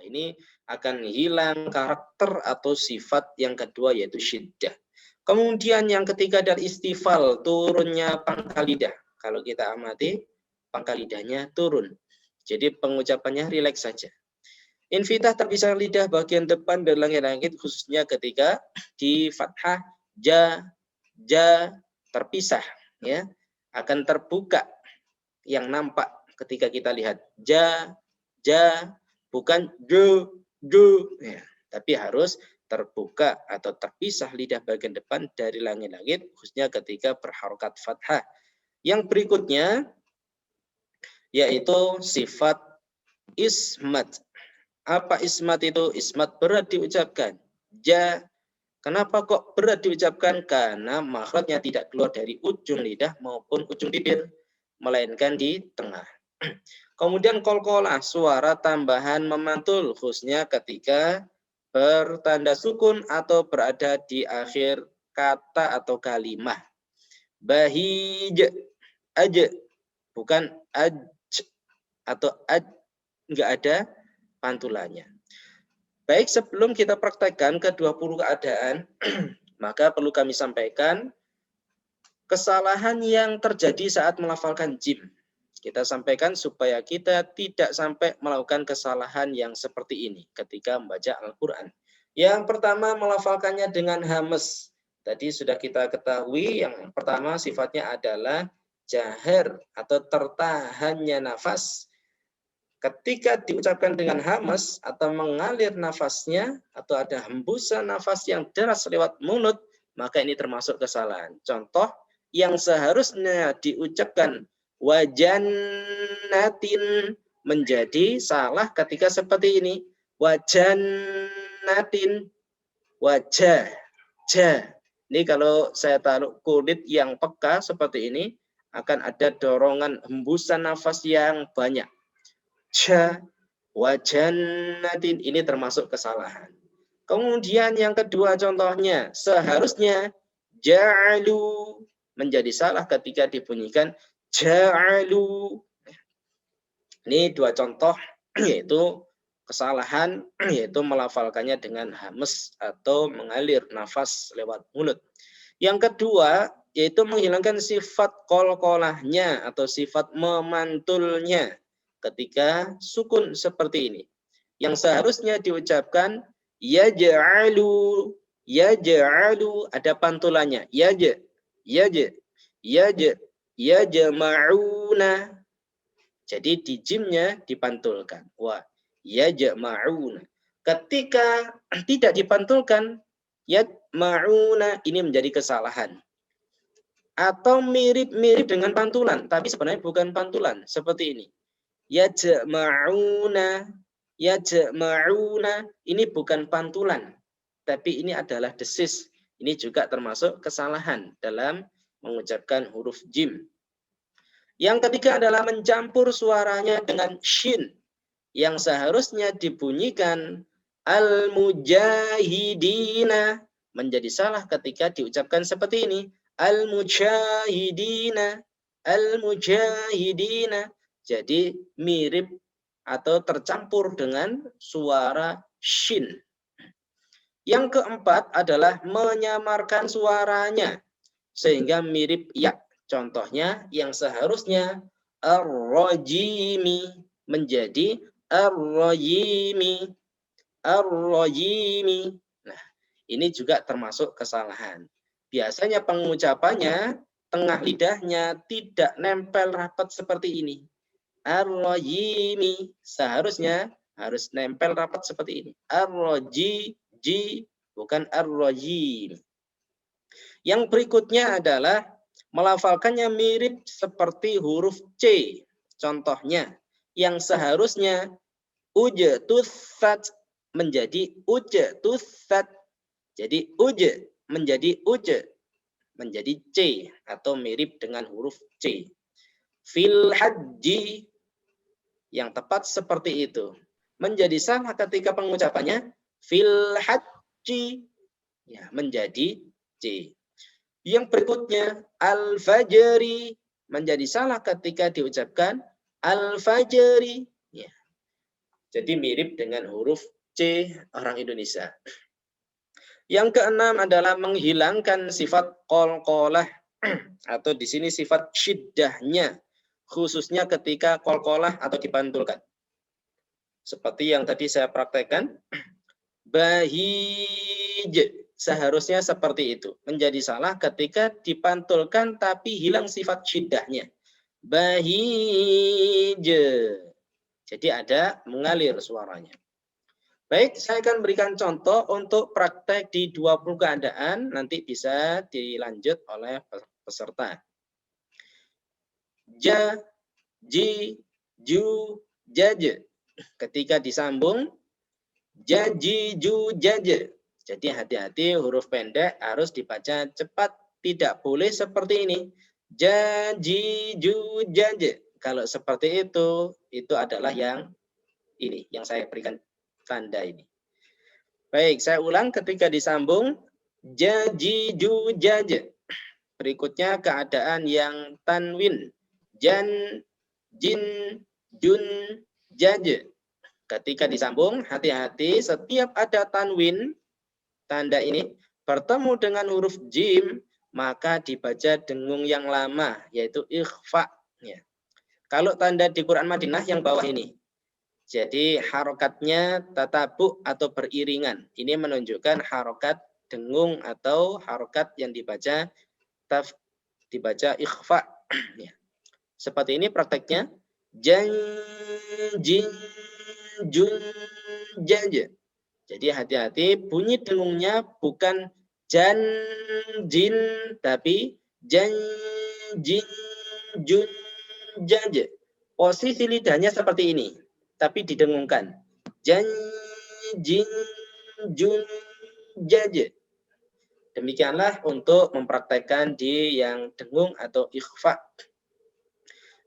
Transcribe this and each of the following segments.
ini akan hilang karakter atau sifat yang kedua yaitu syiddah. Kemudian yang ketiga adalah istifal, turunnya pangkal lidah. Kalau kita amati, pangkal lidahnya turun. Jadi pengucapannya rileks saja. Infitah terpisah lidah bagian depan dari langit-langit khususnya ketika di fathah ja terpisah ya, akan terbuka yang nampak ketika kita lihat ja bukan ya, tapi harus terbuka atau terpisah lidah bagian depan dari langit-langit khususnya ketika berharokat fathah. Yang berikutnya yaitu sifat ismat. Apa ismat itu? Ismat berat diucapkan. Ja. Kenapa kok berat diucapkan? Karena makhrajnya tidak keluar dari ujung lidah maupun ujung bibir, melainkan di tengah. Kemudian qalqalah, suara tambahan memantul, khususnya ketika bertanda sukun atau berada di akhir kata atau kalimah. Bahij, aj, bukan aj atau aj, enggak ada pantulannya. Baik, sebelum kita praktekkan ke-20 keadaan, maka perlu kami sampaikan kesalahan yang terjadi saat melafalkan jim. Kita sampaikan supaya kita tidak sampai melakukan kesalahan yang seperti ini ketika membaca Al-Quran. Yang pertama, melafalkannya dengan hamas. Tadi sudah kita ketahui, yang pertama sifatnya adalah jahar atau tertahannya nafas. Ketika diucapkan dengan hamas atau mengalir nafasnya atau ada hembusan nafas yang deras lewat mulut, maka ini termasuk kesalahan. Contoh yang seharusnya diucapkan wajannatin menjadi salah ketika seperti ini. Wajannatin, wajah, ja. Ini kalau saya taruh kulit yang peka seperti ini, akan ada dorongan hembusan nafas yang banyak. Ja, wajannatin, ini termasuk kesalahan. Kemudian yang kedua contohnya, seharusnya ja'alu menjadi salah ketika dibunyikan ja'alu. Ini dua contoh yaitu kesalahan, yaitu melafalkannya dengan hamas atau mengalir nafas lewat mulut. Yang kedua yaitu menghilangkan sifat qalqalahnya atau sifat memantulnya ketika sukun seperti ini. Yang seharusnya diucapkan yaj'alu, ada pantulannya. Yajma'una. Jadi di jimnya dipantulkan. Wah, yajma'una. Ketika tidak dipantulkan yajma'una, ini menjadi kesalahan. Atau mirip-mirip dengan pantulan, tapi sebenarnya bukan pantulan, seperti ini. Yajma'una, ini bukan pantulan, tapi ini adalah desis. Ini juga termasuk kesalahan dalam mengucapkan huruf jim. Yang ketiga adalah mencampur suaranya dengan shin, yang seharusnya dibunyikan al-mujahidina, menjadi salah ketika diucapkan seperti ini. Al-mujahidina, al-mujahidina. Jadi mirip atau tercampur dengan suara shin. Yang keempat adalah menyamarkan suaranya sehingga mirip ya. Contohnya yang seharusnya ar-rajimi menjadi ar-rajimi. Ar-rajimi. Nah, ini juga termasuk kesalahan. Biasanya pengucapannya tengah lidahnya tidak nempel rapat seperti ini. Ar-rajimi, seharusnya harus nempel rapat seperti ini. Ar-raji, bukan ar-rajim. Yang berikutnya adalah melafalkannya mirip seperti huruf C. Contohnya, yang seharusnya ujtusat menjadi ujtusat. Jadi uj menjadi uj, menjadi C atau mirip dengan huruf C. Fil haji, yang tepat seperti itu. Menjadi salah ketika pengucapannya fil haji, ya, menjadi C. Yang berikutnya al-fajri, menjadi salah ketika diucapkan al-fajri, ya. Jadi mirip dengan huruf C orang Indonesia. Yang keenam adalah menghilangkan sifat qalqalah atau di sini sifat syiddahnya, khususnya ketika qalqalah atau dipantulkan. Seperti yang tadi saya praktekkan, bahij, seharusnya seperti itu. Menjadi salah ketika dipantulkan tapi hilang sifat syiddahnya. Bahij. Jadi ada mengalir suaranya. Baik, saya akan berikan contoh untuk praktek di 20 keadaan, nanti bisa dilanjut oleh peserta. Ja, ji, ju, jaje. Ketika disambung, ja, ji, ju, jaje. Jadi hati-hati huruf pendek harus dibaca cepat. Tidak boleh seperti ini. Ja, ji, ju, jaje. Kalau seperti itu adalah yang ini, yang saya berikan tanda ini. Baik, saya ulang ketika disambung. Ja, ji, ju, jaje. Berikutnya keadaan yang tanwin. Jan, jin, jun, jaje. Ketika disambung, hati-hati setiap ada tanwin, tanda ini, bertemu dengan huruf jim, maka dibaca dengung yang lama, yaitu ikhfa. Ya. Kalau tanda di Quran Madinah yang bawah ini. Jadi harokatnya tatabu atau beriringan. Ini menunjukkan harokat dengung atau harokat yang dibaca ikhfa. Ya. Seperti ini prakteknya. Jan, jin, jun, jaje. Jadi hati-hati bunyi dengungnya bukan jan, jin, tapi jan, jin, jun, jaje. Posisi lidahnya seperti ini, tapi didengungkan. Jan, jin, jun, jaje. Demikianlah untuk mempraktekkan di yang dengung atau ikhfa.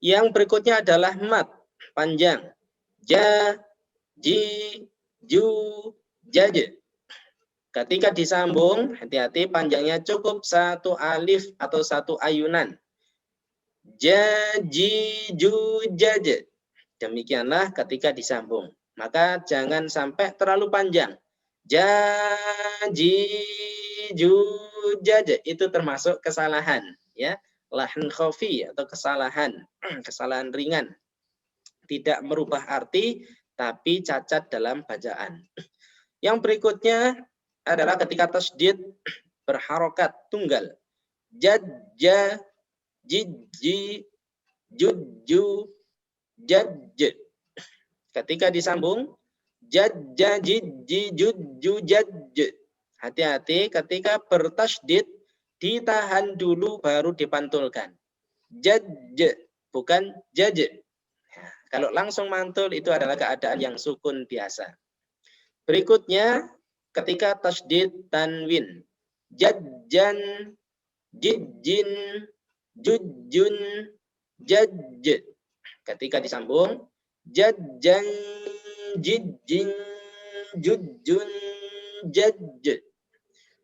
Yang berikutnya adalah mat, panjang. Ja, ji, ju, jaje. Ketika disambung, hati-hati panjangnya cukup satu alif atau satu ayunan. Ja, ji, ju, jaje. Demikianlah ketika disambung. Maka jangan sampai terlalu panjang. Ja, ji, ju, jaje. Itu termasuk kesalahan. Ya, lahan khafi atau kesalahan ringan. Tidak merubah arti, tapi cacat dalam bacaan. Yang berikutnya adalah ketika tasdid berharokat tunggal. Jad, ja, jid, ji, jud, ju, jad, jid. Ketika disambung, jad, ja, jid, ji, jud, ju, jad, jid. Hati-hati ketika bertasdid, ditahan dulu baru dipantulkan. Jad, jid, bukan jaj. Kalau langsung mantul itu adalah keadaan yang sukun biasa. Berikutnya ketika tasdid tanwin. Jadjan, jidjin, jujjun, jajj. Ketika disambung. Jadjan, jidjin, jujjun, jajj.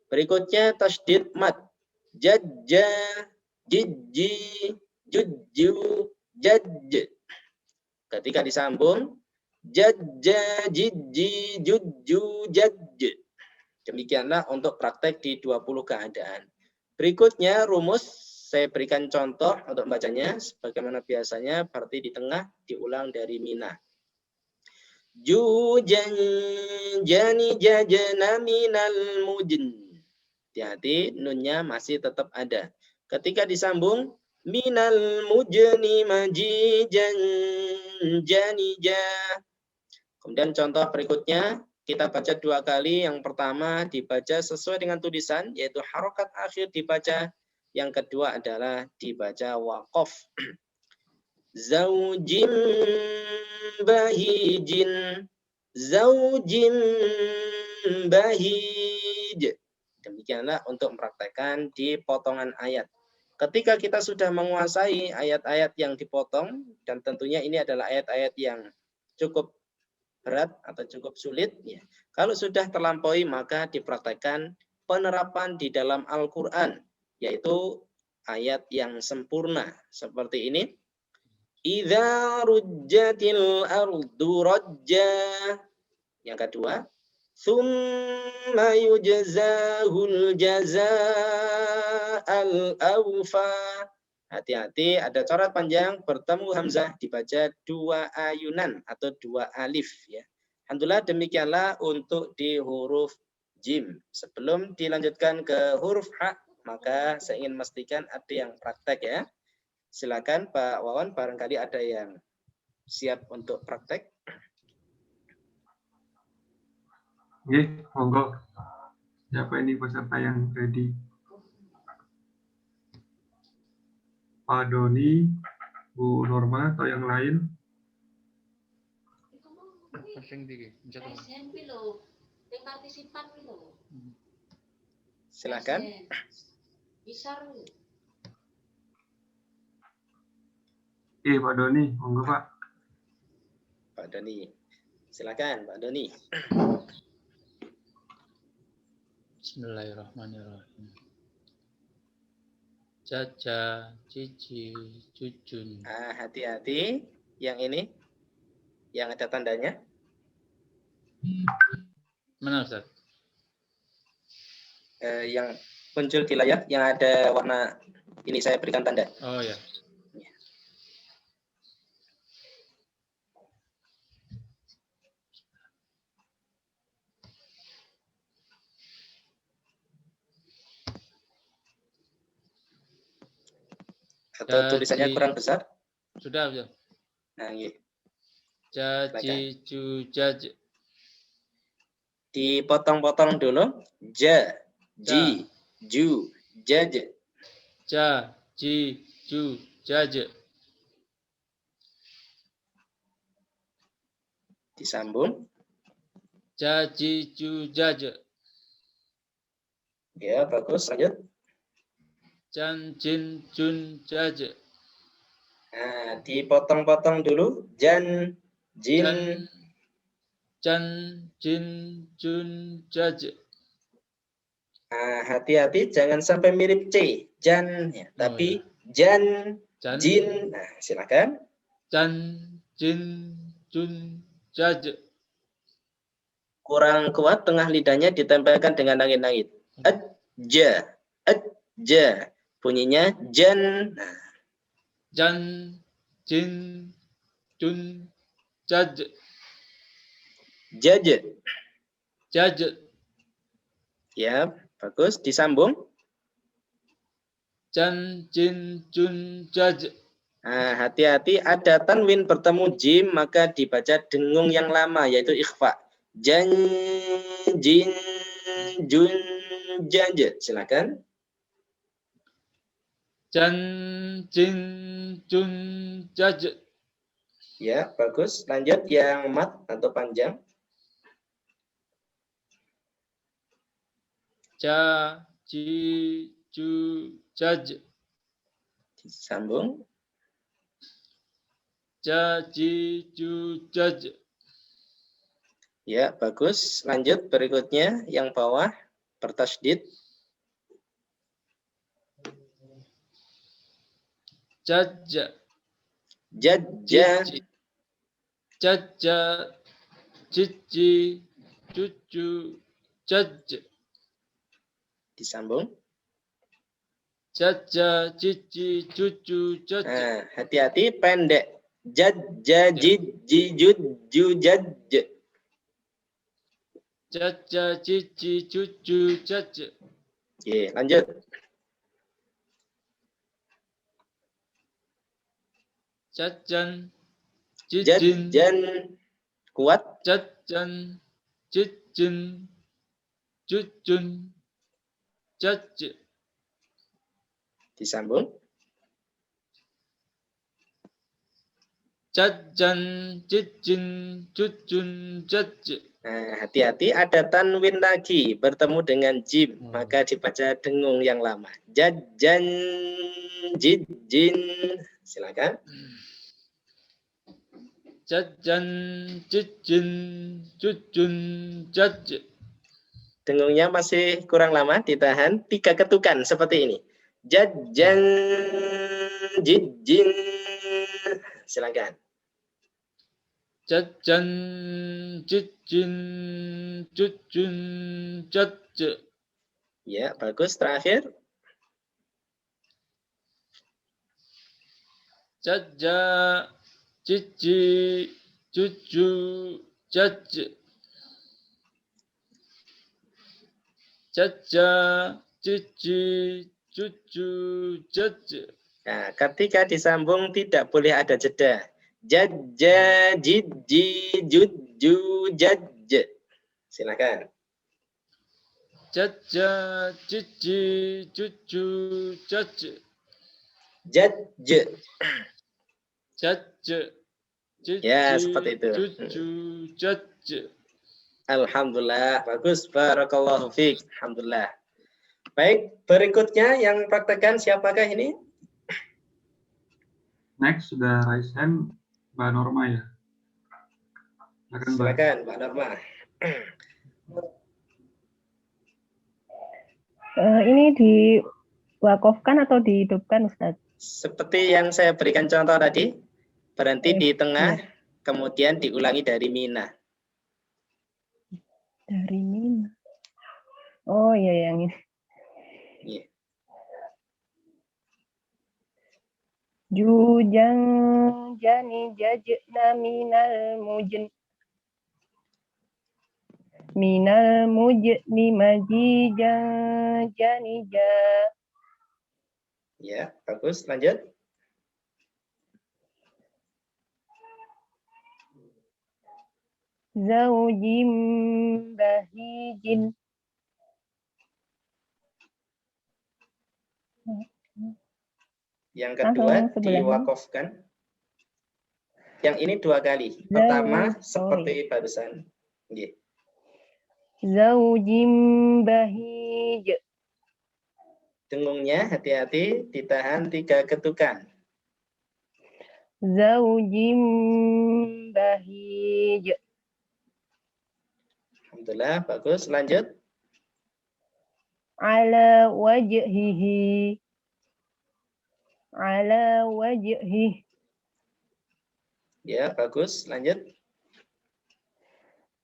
Berikutnya tasdid mat. Jajja, jidji, jujju, jajj. Ketika disambung, jajja, jidji, jujju, jajj. Demikianlah untuk praktek di 20 keadaan. Berikutnya rumus, saya berikan contoh untuk membacanya. Sebagaimana biasanya, berarti di tengah, diulang dari mina. Jujan, jani, jajana, minal, mujn. Hati-hati, nunnya masih tetap ada. Ketika disambung, minal mujni majijan janija. Kemudian contoh berikutnya kita baca 2 kali. Yang pertama dibaca sesuai dengan tulisan, yaitu harokat akhir dibaca. Yang kedua adalah dibaca waqaf. Zaujim bahijin, zaujim bahij. Demikianlah untuk mempraktekkan di potongan ayat. Ketika kita sudah menguasai ayat-ayat yang dipotong, dan tentunya ini adalah ayat-ayat yang cukup berat atau cukup sulit, ya. Kalau sudah terlampaui maka dipraktekkan penerapan di dalam Al-Quran, yaitu ayat yang sempurna seperti ini. Idza rujjatil ardu rajja. Yang kedua, tsumma yujzahul jazaa'al awfa. Hati-hati, ada coret panjang bertemu hamzah dibaca 2 ayunan atau 2 alif ya. Alhamdulillah demikianlah untuk di huruf jim. Sebelum dilanjutkan ke huruf ha, maka saya ingin memastikan ada yang praktek ya. Silakan Pak Wawan, barangkali ada yang siap untuk praktek. Oke, monggo. Siapa ini peserta yang ready? Pak Doni, Bu Norma, atau yang lain? Silakan. Oke, Pak Doni, monggo Pak. Pak Doni. Silakan Pak Doni. Bismillahirrahmanirrahim. Caca, cici, cucun. Hati-hati, yang ini, yang ada tandanya. Mana Ustaz? Yang muncul di layar, yang ada warna ini saya berikan tanda. Oh ya. Atau tulisannya kurang besar? Sudah. Nah, iya. Caci, cu, jaj. Dipotong-potong dulu. Ja, ji, ju, jaj. Ca, ci, cu, jaj. Disambung. Ca, ci, cu, jaj. Ya, bagus. Lanjut. Can, cin, cun, jaj. Nah, dipotong-potong dulu. Jan, jin. Can, cin, cun, jaj. Hati-hati jangan sampai mirip C. Jan, ya. Tapi jan, jin. Nah, silakan. Can, cin, cun, jaj. Kurang kuat, tengah lidahnya ditempelkan dengan angin-angin. Adja, adja. Bunyinya jan. Nah. Jan, jin, cun, jaj. Jaj. Jaj. Ya, bagus. Disambung. Jan, jin, cun, jaj. Hati-hati ada tanwin bertemu jim, maka dibaca dengung yang lama, yaitu ikhfa. Jan, jin, jun, jaj. Silakan. Jan, jin, cun, jaj. Ya, bagus. Lanjut yang mat atau panjang. Ca, ci, cu, jaj. Disambung. Ca, ci, cu, jaj. Ya, bagus. Lanjut berikutnya yang bawah bertasydid. Jajja. Jajja. Jajja, cici, cucu, jaj. Disambung. Jajja, cici, cucu, jaj. Hati-hati pendek. Jajja, jiji, juju, jaj. Jajja, cici, cucu, jaj. Oke, lanjut. Jajan, cicin. Jajan. Kuat. Jajan, cicin, cucun, jaj. Disambung. Jajan, cicin, cucun, jaj. Hati-hati ada tanwin lagi bertemu dengan jim, maka dibaca dengung yang lama. Jajan, jijin. Silakan. Jajan, cicin, cucun, jaj. Dengungnya masih kurang lama, ditahan 3 ketukan seperti ini. Jajan, jijin. silakan. Jajjan, jijjin, jujjun, jajj. Ya, bagus. Terakhir. Jajja, jijji, jujju, jajj. Jajja, jijji, jujju, jajj. Nah, ketika disambung tidak boleh ada jeda. Jajja, jijji, jujju, jajj. Silakan. Jajja, jijji, jujju, jajj. Jajj. Jajj, Ya, jijji, seperti itu. jujju, jajj. Alhamdulillah, bagus. Barakallahu fiik. Alhamdulillah. Baik, berikutnya yang praktekkan siapakah ini? Next sudah raise hand Mbak Norma ya. Silakan Mbak. Silakan, Mbak Norma. Ini diwakafkan atau dihidupkan, Ustaz? Seperti yang saya berikan contoh tadi, berhenti di tengah, kemudian diulangi dari mina. Dari Mina. Oh iya, yang ini. Iya. Jujang jani jajna minal mujni majijang jani ja. Ya, bagus. Lanjut. Zaujim bahijin. Yang kedua Langsung sebelahnya. diwakafkan. Yang ini 2 kali. Pertama seperti barusan. Iya. Zaujim bahij. Dengungnya hati-hati, ditahan 3 ketukan. Zaujim bahij. Alhamdulillah, bagus. Lanjut. Ala wajhihi. Ala wajhihi. Ya, bagus. Lanjut.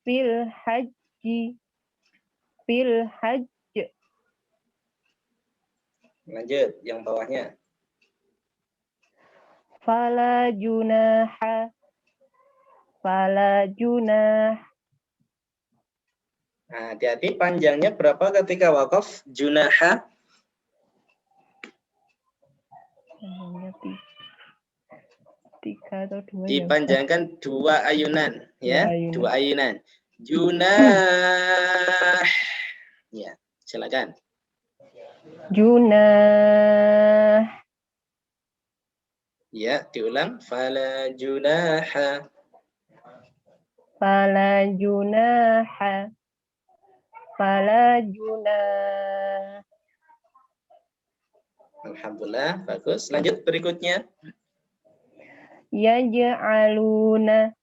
Fil hajji. Fil hajj. Lanjut. Yang bawahnya. Fala junaha. Fala junah. Nah, hati-hati panjangnya berapa ketika wakaf? Junaha. Tiga atau 2 ya? Dipanjangkan 2 ayunan. Ya, 2 ayunan. Junah. Ya, silakan. Junah. Ya, diulang. Fala junaha. Fala junaha. Fala junah. Alhamdulillah, bagus. Lanjut berikutnya. Yaj'aluna.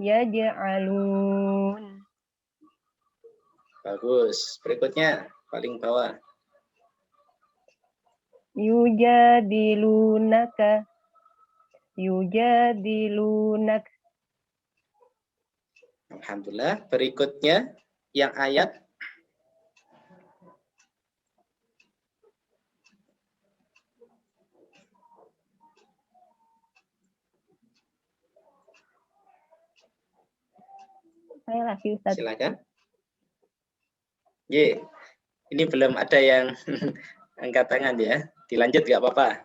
Yaj'alun. Bagus. Berikutnya, paling bawah. Yujadilunaka. Yujadilunak. Alhamdulillah. Berikutnya, yang ayat. Saya lagi, Ustaz. Silakan. Ye, ini belum ada yang angkat tangan ya. Dilanjut nggak apa-apa.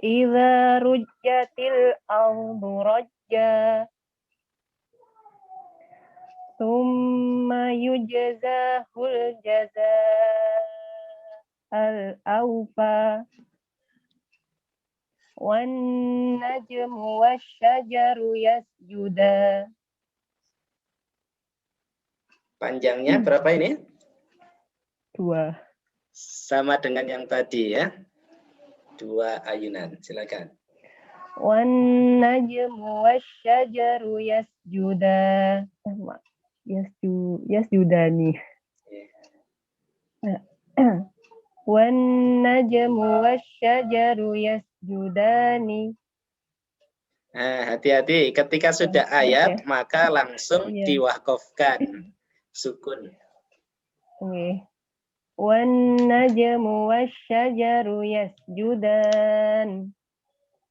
Idza rujjatil ardu rajja. Tsumma yujzahul jazaa'al awfa. Wan najmu wasyajaru yasjudan. Panjangnya berapa ini? 2. Sama dengan yang tadi ya. 2 ayunan. Silakan. Wan najmu wasyajaru yasjudan. Yasjudani. Wan najmu wasyajaru yasjudani. Nah, hati-hati ketika sudah ayat maka langsung Iya. diwakafkan sukun. Oke. Wan najmu wasyajaru yasjudan.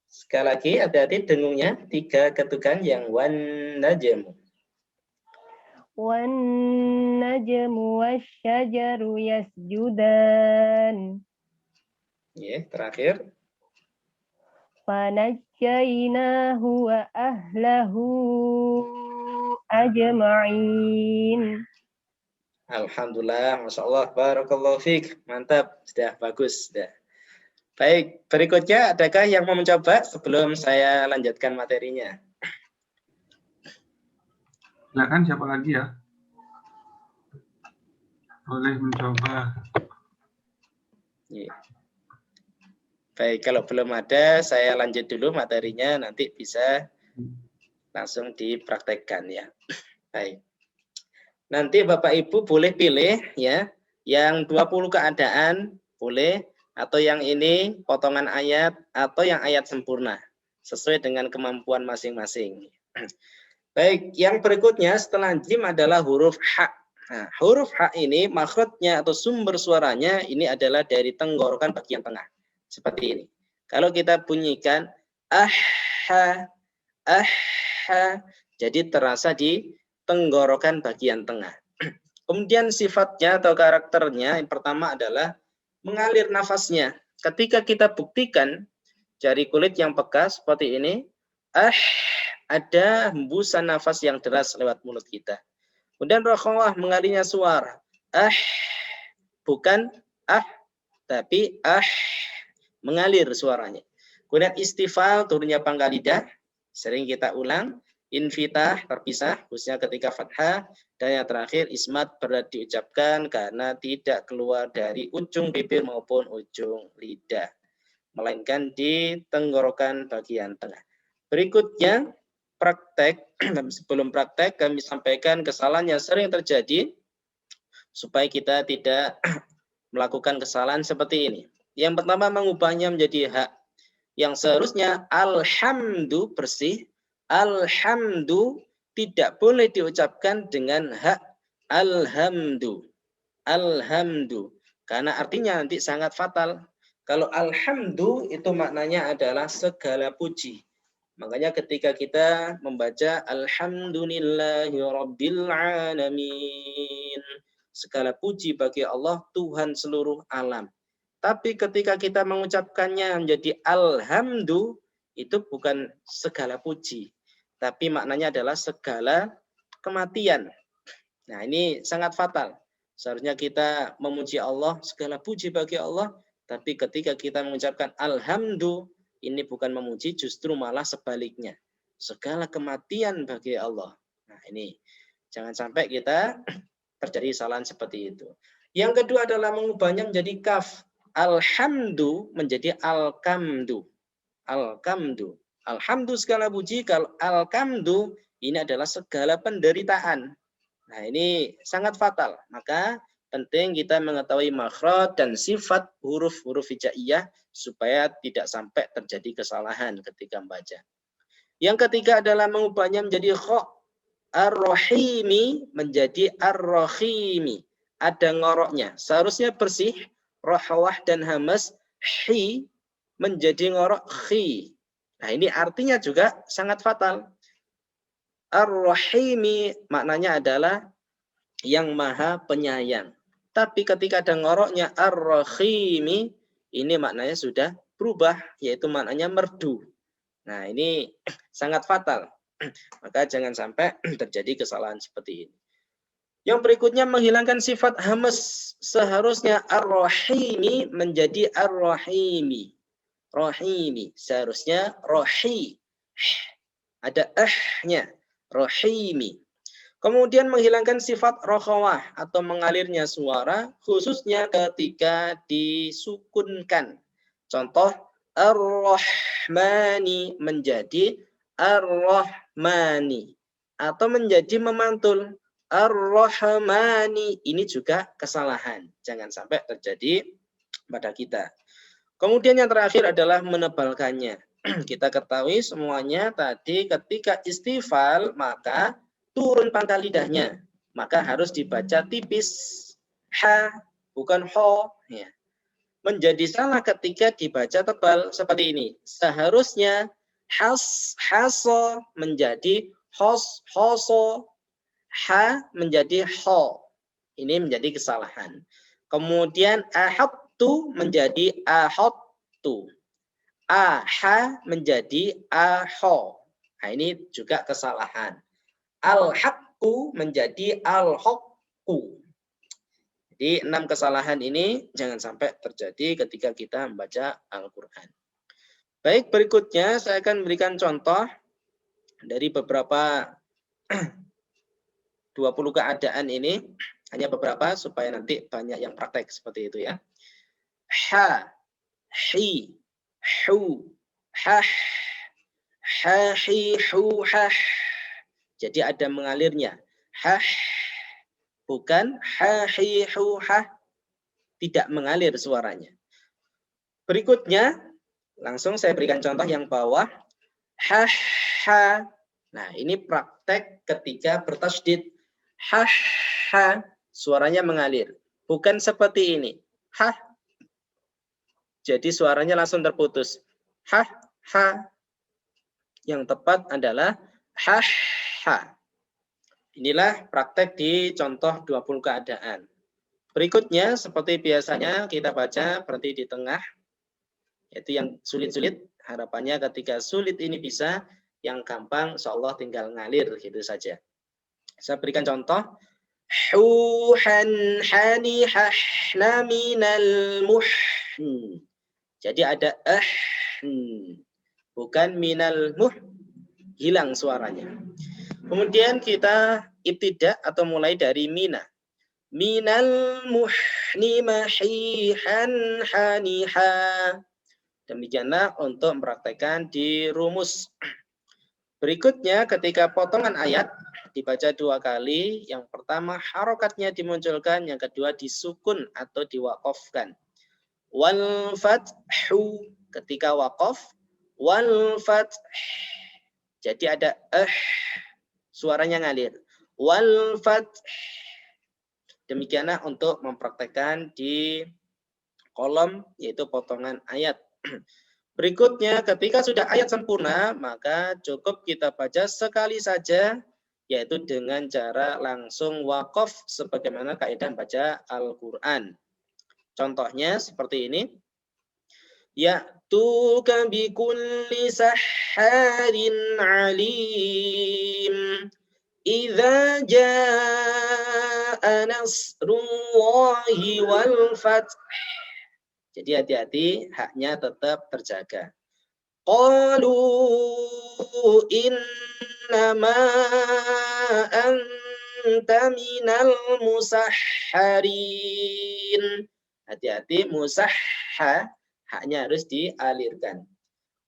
Sekali lagi hati-hati dengungnya 3 ketukan yang wan najmu. Wan najmu wasyajaru yasjudan. Ya, terakhir. Fanajjaynahu wa ahlahu ajma'in. Alhamdulillah, Masya Allah, Barakallahu fiik. Mantap, sudah bagus. Sudah. Baik, berikutnya adakah yang mau mencoba sebelum saya lanjutkan materinya? Silakan siapa lagi ya? Boleh mencoba. Ya. Baik, kalau belum ada, saya lanjut dulu materinya, nanti bisa langsung dipraktekkan ya. Baik. Nanti Bapak Ibu boleh pilih ya, yang 20 keadaan boleh, atau yang ini potongan ayat, atau yang ayat sempurna, sesuai dengan kemampuan masing-masing. Baik, yang berikutnya setelah jim adalah huruf ha. Nah, huruf ha ini makhrajnya atau sumber suaranya ini adalah dari tenggorokan bagian tengah. Seperti ini. Kalau kita bunyikan aha, jadi terasa di tenggorokan bagian tengah. Kemudian sifatnya atau karakternya yang pertama adalah mengalir nafasnya. Ketika kita buktikan jari kulit yang peka seperti ini, ada hembusan nafas yang deras lewat mulut kita. Kemudian rokhawah mengalirnya suara. Bukan tapi mengalir suaranya. Kemudian istifal turunnya pangkal lidah, sering kita ulang. Infitah terpisah, khususnya ketika fathah. Dan yang terakhir ismat berat diucapkan karena tidak keluar dari ujung bibir maupun ujung lidah, melainkan di tenggorokan bagian tengah. Berikutnya praktek. Sebelum praktek kami sampaikan kesalahan yang sering terjadi supaya kita tidak melakukan kesalahan seperti ini. Yang pertama mengubahnya menjadi hak. Yang seharusnya alhamdu bersih, alhamdu tidak boleh diucapkan dengan hak alhamdu. Alhamdu. Karena artinya nanti sangat fatal. Kalau alhamdu itu maknanya adalah segala puji. Makanya ketika kita membaca alhamdulillahi rabbil alamin, segala puji bagi Allah Tuhan seluruh alam. Tapi ketika kita mengucapkannya menjadi alhamdu, itu bukan segala puji, tapi maknanya adalah segala kematian. Nah, ini sangat fatal. Seharusnya kita memuji Allah, segala puji bagi Allah, tapi ketika kita mengucapkan alhamdu, ini bukan memuji, justru malah sebaliknya. Segala kematian bagi Allah. Nah, ini jangan sampai kita terjadi kesalahan seperti itu. Yang kedua adalah mengubahnya menjadi kaf. Alhamdu menjadi alkamdu. Alkamdu. Alhamdu segala puji, kalau alkamdu ini adalah segala penderitaan. Nah, ini sangat fatal. Maka penting kita mengetahui makhraj dan sifat huruf-huruf hijaiyah supaya tidak sampai terjadi kesalahan ketika membaca. Yang ketiga adalah mengubahnya menjadi kha. Ar-Rahimi menjadi Ar-Rahimi. Ada ngoroknya. Seharusnya bersih. Rohawah dan hamas. Hi menjadi ngorok khi. Nah, ini artinya juga sangat fatal. Ar-Rahimi maknanya adalah yang maha penyayang. Tapi ketika ada ngoroknya Ar-Rahimi, ini maknanya sudah berubah, yaitu maknanya merdu. Nah, ini sangat fatal. Maka jangan sampai terjadi kesalahan seperti ini. Yang berikutnya menghilangkan sifat hamas. Seharusnya Ar-Rahimi menjadi Ar-Rahimi. Rahimi. Seharusnya Rahi. Ada nya. Rahimi. Kemudian menghilangkan sifat rokhawah atau mengalirnya suara khususnya ketika disukunkan. Contoh Ar-Rahmani menjadi Ar-Rahmani atau menjadi memantul Ar-Rahmani. Ini juga kesalahan. Jangan sampai terjadi pada kita. Kemudian yang terakhir adalah menebalkannya. kita ketahui semuanya tadi ketika istifal maka turun pangkal lidahnya, maka harus dibaca tipis ha bukan ho ya. Menjadi salah ketika dibaca tebal seperti ini. Seharusnya haso menjadi hoso, ha menjadi ho. Ini menjadi kesalahan. Kemudian ahabtu menjadi ahottu. Aha menjadi aho. Nah, ini juga kesalahan. Al-haqqu menjadi al-haqqu. Jadi 6 kesalahan ini jangan sampai terjadi ketika kita membaca Al-Quran. Baik, berikutnya saya akan memberikan contoh dari beberapa 20 keadaan ini. Hanya beberapa supaya nanti banyak yang praktek seperti itu ya. Ha, hi, hu, hah, ha, hi, hu, hah. Jadi ada mengalirnya. Hah, bukan ha, hi, hu, hah. Tidak mengalir suaranya. Berikutnya, langsung saya berikan contoh yang bawah. Ha, ha. Nah, ini praktek ketika bertasydid. Ha, ha. Suaranya mengalir. Bukan seperti ini. Ha. Jadi suaranya langsung terputus. Ha, ha. Yang tepat adalah ha, ha. Inilah praktek di contoh 20 keadaan. Berikutnya, seperti biasanya kita baca berhenti di tengah. Yaitu yang sulit-sulit. Harapannya ketika sulit ini bisa, yang gampang insyaallah tinggal ngalir gitu saja. Saya berikan contoh. Huhan hani hahna minal muhn. Jadi ada bukan minal muh, hilang suaranya. Kemudian kita ibtidah atau mulai dari mina. Minal muhni mahihan haniha. Demikianlah untuk mempraktekkan di rumus. Berikutnya ketika potongan ayat dibaca 2 kali. Yang pertama harokatnya dimunculkan, yang kedua disukun atau diwakofkan. Wal fathu ketika wakaf. Wal fath. Jadi ada suaranya ngalir. Wal fath. Demikianlah untuk mempraktekkan di kolom yaitu potongan ayat. Berikutnya ketika sudah ayat sempurna maka cukup kita baca sekali saja yaitu dengan cara langsung wakaf sebagaimana kaidah baca Al-Qur'an. Contohnya seperti ini. Ya'tuka bikulli sahharin alim. Idza jaa nasrullahi wal fath. Jadi hati-hati, haknya tetap terjaga. Qalu innama anta minal musahharin. Hati-hati, musahha, haknya harus dialirkan.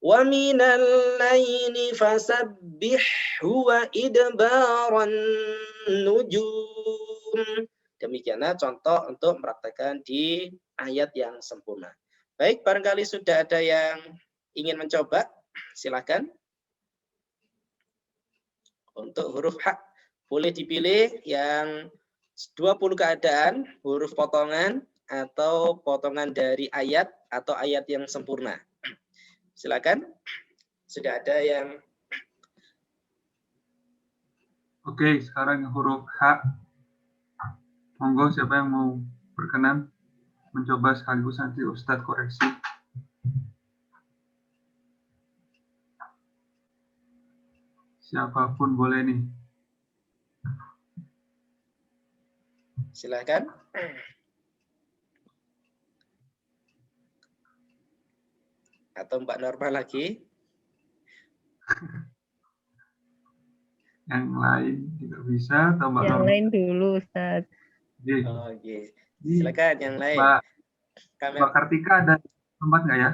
Wa minal laili fasabbihhu wa idbaran nujum. Demikianlah contoh untuk mempraktekkan di ayat yang sempurna. Baik, barangkali sudah ada yang ingin mencoba, silakan. Untuk huruf ha, boleh dipilih yang 20 keadaan, huruf potongan, atau potongan dari ayat, atau ayat yang sempurna. Silakan. Sudah ada yang... Oke, sekarang huruf H. Monggo siapa yang mau berkenan mencoba sekaligus nanti Ustadz koreksi. Siapapun boleh nih. Silakan. Atau Mbak Norma lagi. Yang lain juga bisa atau Mbak Yang Norma? lain dulu, Ustaz. Oke. Silakan yang lain. Mbak Kartika ada tempat nggak ya?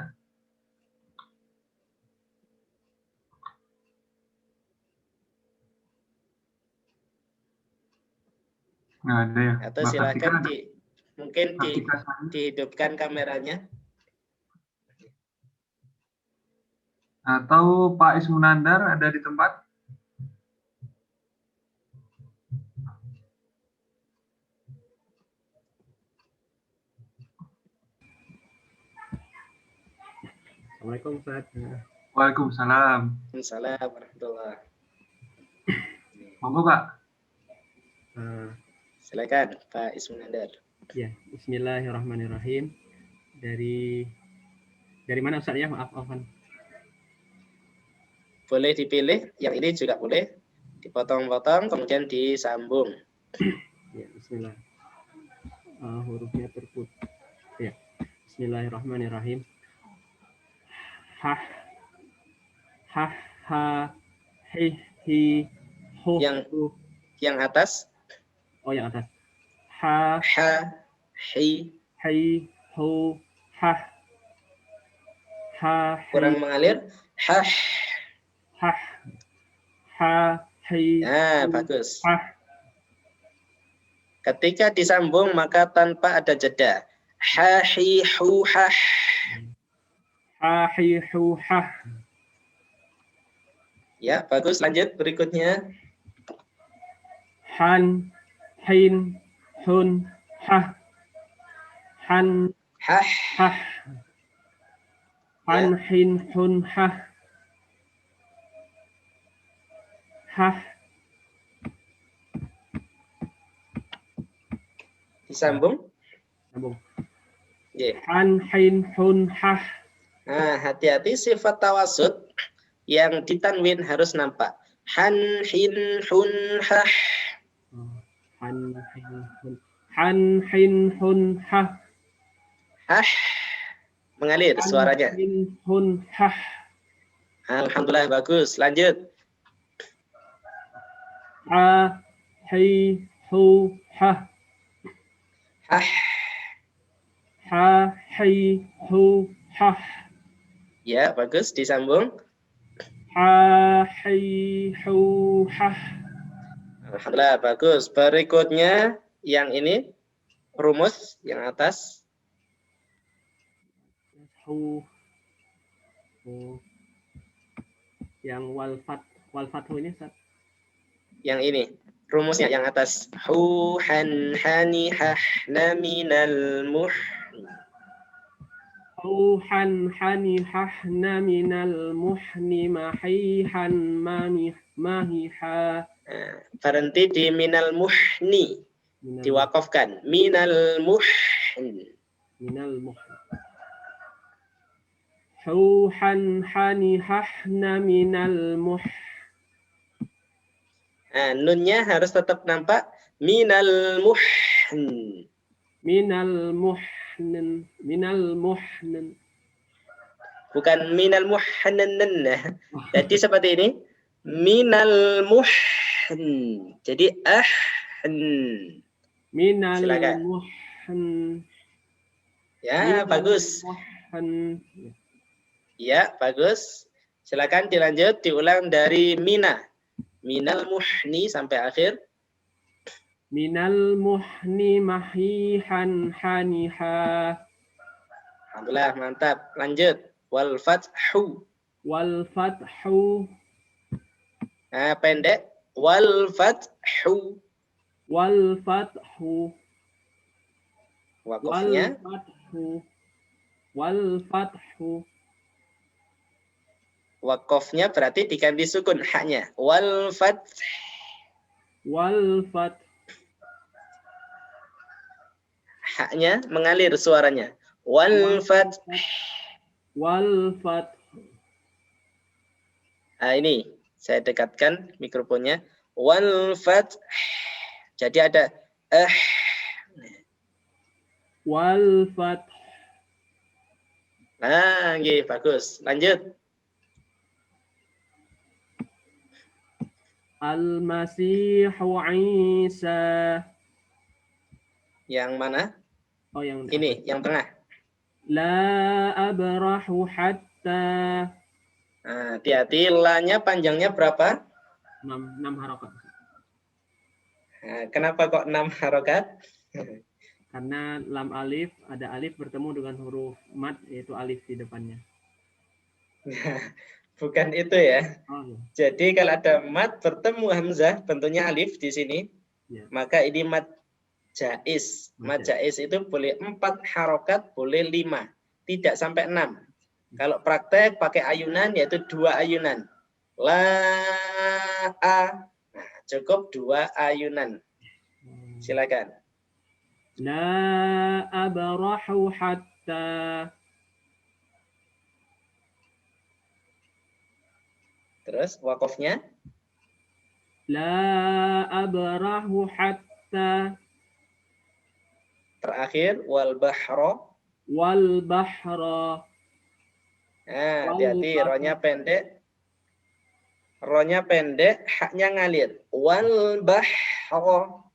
Nggak ada ya. Atau Mbak silakan Kartika mungkin Kartika dihidupkan kameranya. Atau Pak Ismunandar ada di tempat? Assalamualaikum Ustaz. Waalaikumsalam. Waalaikumsalam warahmatullahi. Monggo Pak. Silakan Pak Ismunandar. Ya, Bismillahirrahmanirrahim. Dari mana Ustaz ya? Maaf, Afan. Boleh dipilih, yang ini juga boleh dipotong-potong kemudian disambung. Ya, Bismillah. Hurufnya terputus. Ya. Bismillahirrahmanirrahim. Ha hi hi ho. Yang atas. Oh, yang atas. Ha hi ho ha kurang mengalir. Ha hi. Nah, bagus. Ha. Ketika disambung maka tanpa ada jeda. Ha hi hu ha. Ha hi hu ha. Ya, bagus. Lanjut berikutnya. Han hin hun ha. Han Ha. ha. Han hin hun ha. Ha. Disambung. Sambung. Yeah. Han hin hun ha. Nah, hati-hati sifat tawasud yang ditanwin harus nampak. Han hin hun ha. Han hin hun ha. Hah. Mengalir suaranya. Han hin hun ha. Alhamdulillah bagus. Lanjut. Ha hi hu ha. Hah. Ha hi hu ha. Ya, bagus. Disambung. Ha hi hu ha. Alhamdulillah bagus. Berikutnya yang ini rumus yang atas. Hu. Yang walfathu ini Ustaz. Yang ini rumusnya yang atas. Hu han hani hah na minal muh. Hu han hani hah na minal muhni mahihan mahi ha. Berhenti di minal muhni. Diwakafkan. Minal muhni. Minal muhni. Hu han hani hah na minal muh. Nunnya harus tetap nampak. Minal muhn. Minal muhnin. Minal muhnin. Bukan minal muhnan. Jadi seperti ini. Minal muhn. Jadi Minal silakan. muhn. Ya, bagus. Muhn. Ya, bagus. Silakan dilanjut, diulang dari mina. Minal muhni sampai akhir. Minal muhni mahihan haniha. Alhamdulillah, mantap. Lanjut. Wal fathu. Wal fathu. Pendek. Wal fathu. Wal fathu. Wakafnya. Wal fathu. Wal fathu. Wakafnya berarti diganti sukun haknya. Wal fath. Wal fath. Haknya mengalir suaranya. Wal fath. Wal fath. Ini saya dekatkan mikrofonnya. Wal fath. Jadi ada Wal fath. Nah, bagus. Lanjut. Al-Masihu Isa. Yang mana? Oh, yang ini, yang tengah. La abrahu hatta. Hati-hati, la-nya panjangnya berapa? 6 harokat. Kenapa kok 6 harokat? Karena lam alif, ada alif bertemu dengan huruf mad, yaitu alif di depannya. Bukan itu ya. Oh, ya. Jadi kalau ada mad bertemu hamzah bentuknya alif di sini, Ya. maka ini mad jaiz. Mad jaiz itu boleh 4 harokat, boleh 5, tidak sampai 6. Kalau praktek pakai ayunan yaitu 2 ayunan. La a. Nah, cukup 2 ayunan. Silakan. La abrahu hatta. Terus wakofnya La abrahu hatta. terakhir wal bahro. Wal bahra. Nah, Wal hati-hati bahra. ronya pendek. Ronya pendek, haknya ngalir. Wal bahro.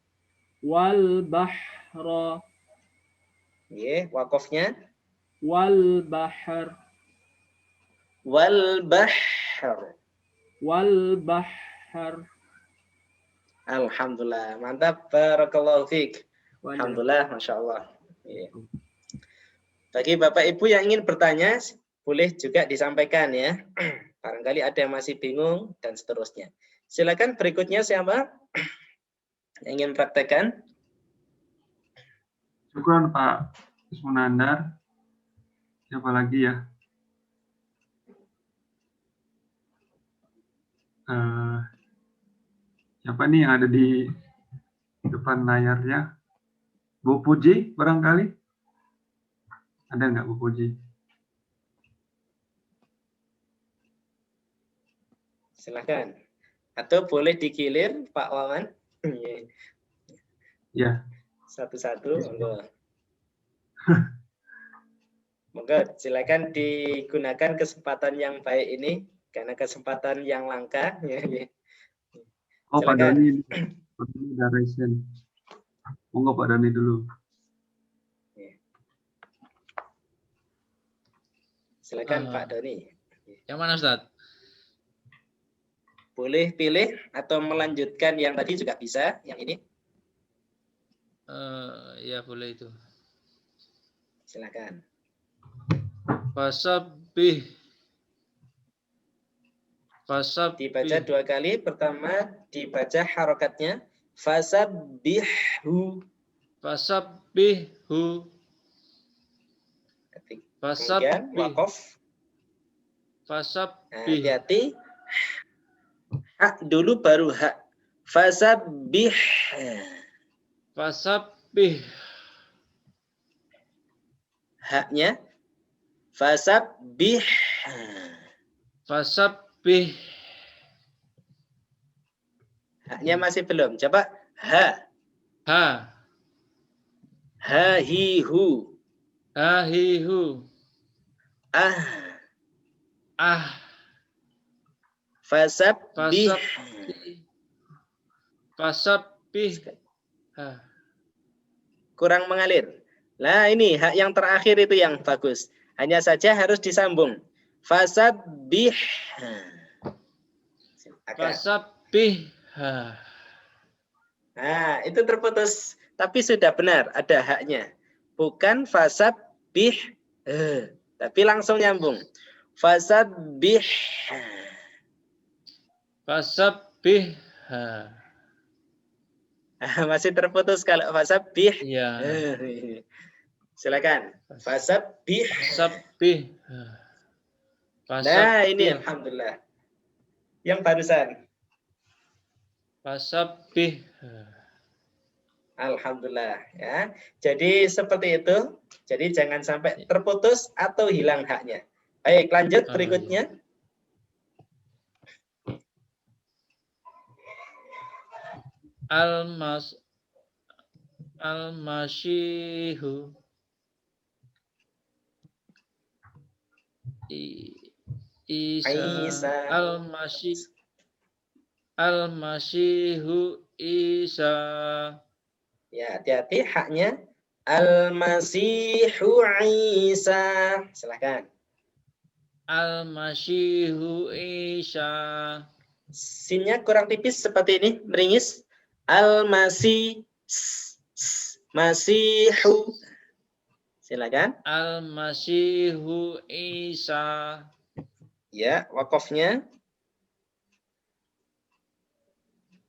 Wal bahra. Nggih, wakofnya Wal bahr. wal bahr. Wal bahr. Alhamdulillah, mantap. Barakallahu fiik. Wadah. Alhamdulillah, Masya Allah. Iya. Bagi Bapak Ibu yang ingin bertanya, boleh juga disampaikan ya. Barangkali ada yang masih bingung dan seterusnya. Silakan berikutnya siapa yang ingin praktekkan? Syukran Pak Ismunandar. Siapa lagi ya? Siapa nih yang ada di depan layarnya? Bu Puji barangkali? Ada nggak Bu Puji? Silakan. Atau boleh digilir Pak Wawan. Ya. Satu-satu. Monggo silakan digunakan kesempatan yang baik ini karena kesempatan yang langka. Oh, Pak Silakan. Doni. Pak Doni ada resen. Monggo Pak Doni dulu. Silakan Pak Doni. Yang mana Ustaz? Boleh pilih atau melanjutkan yang tadi juga bisa, yang ini. Ya boleh itu. Silakan. Fasabbih. Dibaca 2 kali. Pertama dibaca harokatnya. Fasabbihu. Fasabbihu. Kemudian wakof. Fasabbih. Hati-hati. Hak dulu baru hak. Fasabbih. Fasabbih. Haknya. Fasabbih. Fasabbih. Haknya masih belum. Coba ha. Ha. Ha-hi-hu. Ahihu. Ah. Ah. Fasabbih. Fasabbih. Ha. Kurang mengalir. Nah ini hak yang terakhir itu yang bagus. Hanya saja harus disambung. Fasabbih. Fasabbih. Nah itu terputus. Tapi sudah benar. Ada haknya. Bukan fasabbih. Tapi langsung nyambung. Fasabbih. Fasabbih. Masih terputus kalau fasabbih. Iya. Silakan. Fasabbih. Fasabbih. Nah ini alhamdulillah. Yang barusan. Fasabbih. Alhamdulillah ya. Jadi seperti itu. Jadi jangan sampai terputus atau hilang haknya. Baik, lanjut berikutnya. Al-masyihu. Isa. Al-masyihu Isa. Ya, hati-hati haknya. Al-masihu Isa. Silakan. Al-masyihu Isa. Sinnya kurang tipis seperti ini, meringis. Al-masih. Masihu. Silakan. Al-masyihu Isa. Ya, wakofnya.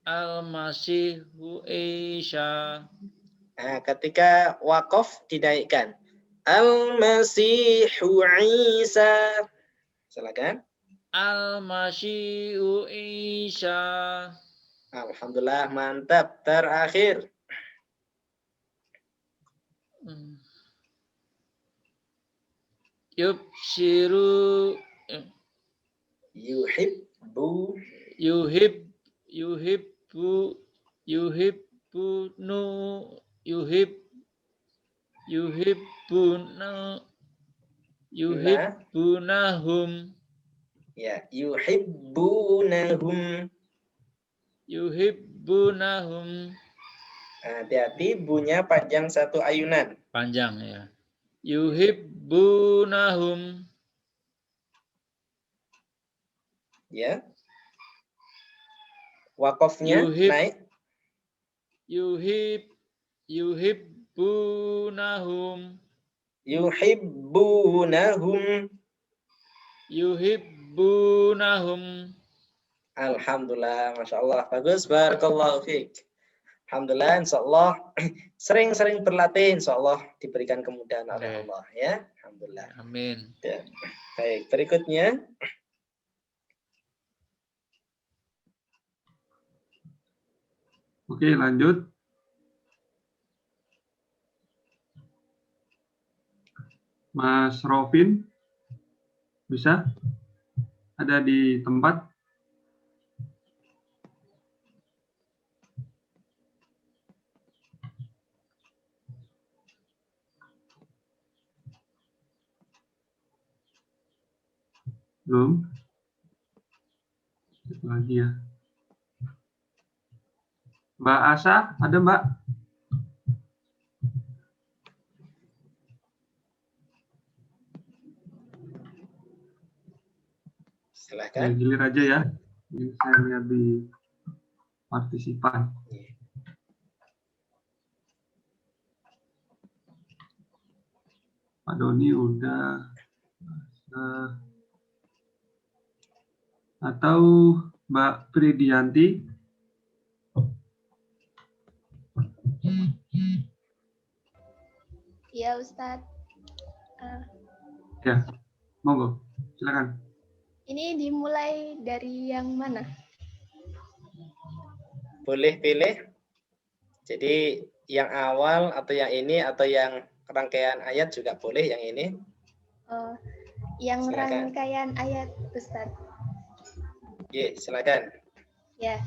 Al-Masihu Isa. Nah, ketika wakof dinaikkan. Al-Masihu Isa. Silakan. Al-Masihu Isa. Alhamdulillah, mantap. Terakhir. Yubshiru Yuhibbu. yuhibbunu yuhibbunahum Ya, yuhibbunahum. yuhibbunahum. Hati-hati, bunya panjang satu ayunan. Panjang ya. Yuhibbunahum. Ya. Wakofnya naik. Yuhibbunahum. Yuhibbunahum. Yuhibbunahum. Alhamdulillah, Masya Allah. Bagus, barakallahu fiik. Alhamdulillah, insya Allah sering-sering berlatih, insya Allah diberikan kemudahan oleh Allah. Ya, Alhamdulillah. Amin. Ya. Baik, berikutnya. Oke, lanjut. Mas Rofin, bisa? Ada di tempat? Belum? Itu lagi ya. Mbak Asa, ada Mbak? Silahkan. Gilir aja ya. Ini saya lihat di partisipan. Pak Doni udah. Atau Mbak Pridianti? Ya Ustadz. Ya, monggo, silakan. Ini dimulai dari yang mana? Boleh pilih. Jadi yang awal atau yang ini atau yang rangkaian ayat juga boleh yang ini. Yang Silakan. rangkaian ayat Ustadz. Ya, silakan. Ya.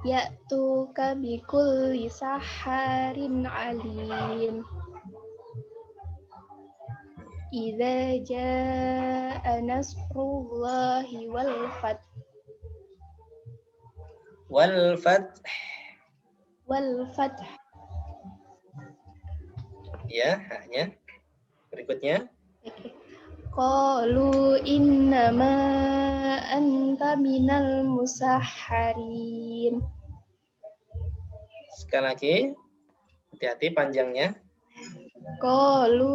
Ya'tuka bikulli saharin alim. Idza jaa nasrullahi wal fath. Wal fath. Wal fath. Ya, haknya. Berikutnya. Qalu innama anta minal musahharin. Sekali lagi. Hati-hati panjangnya. Qalu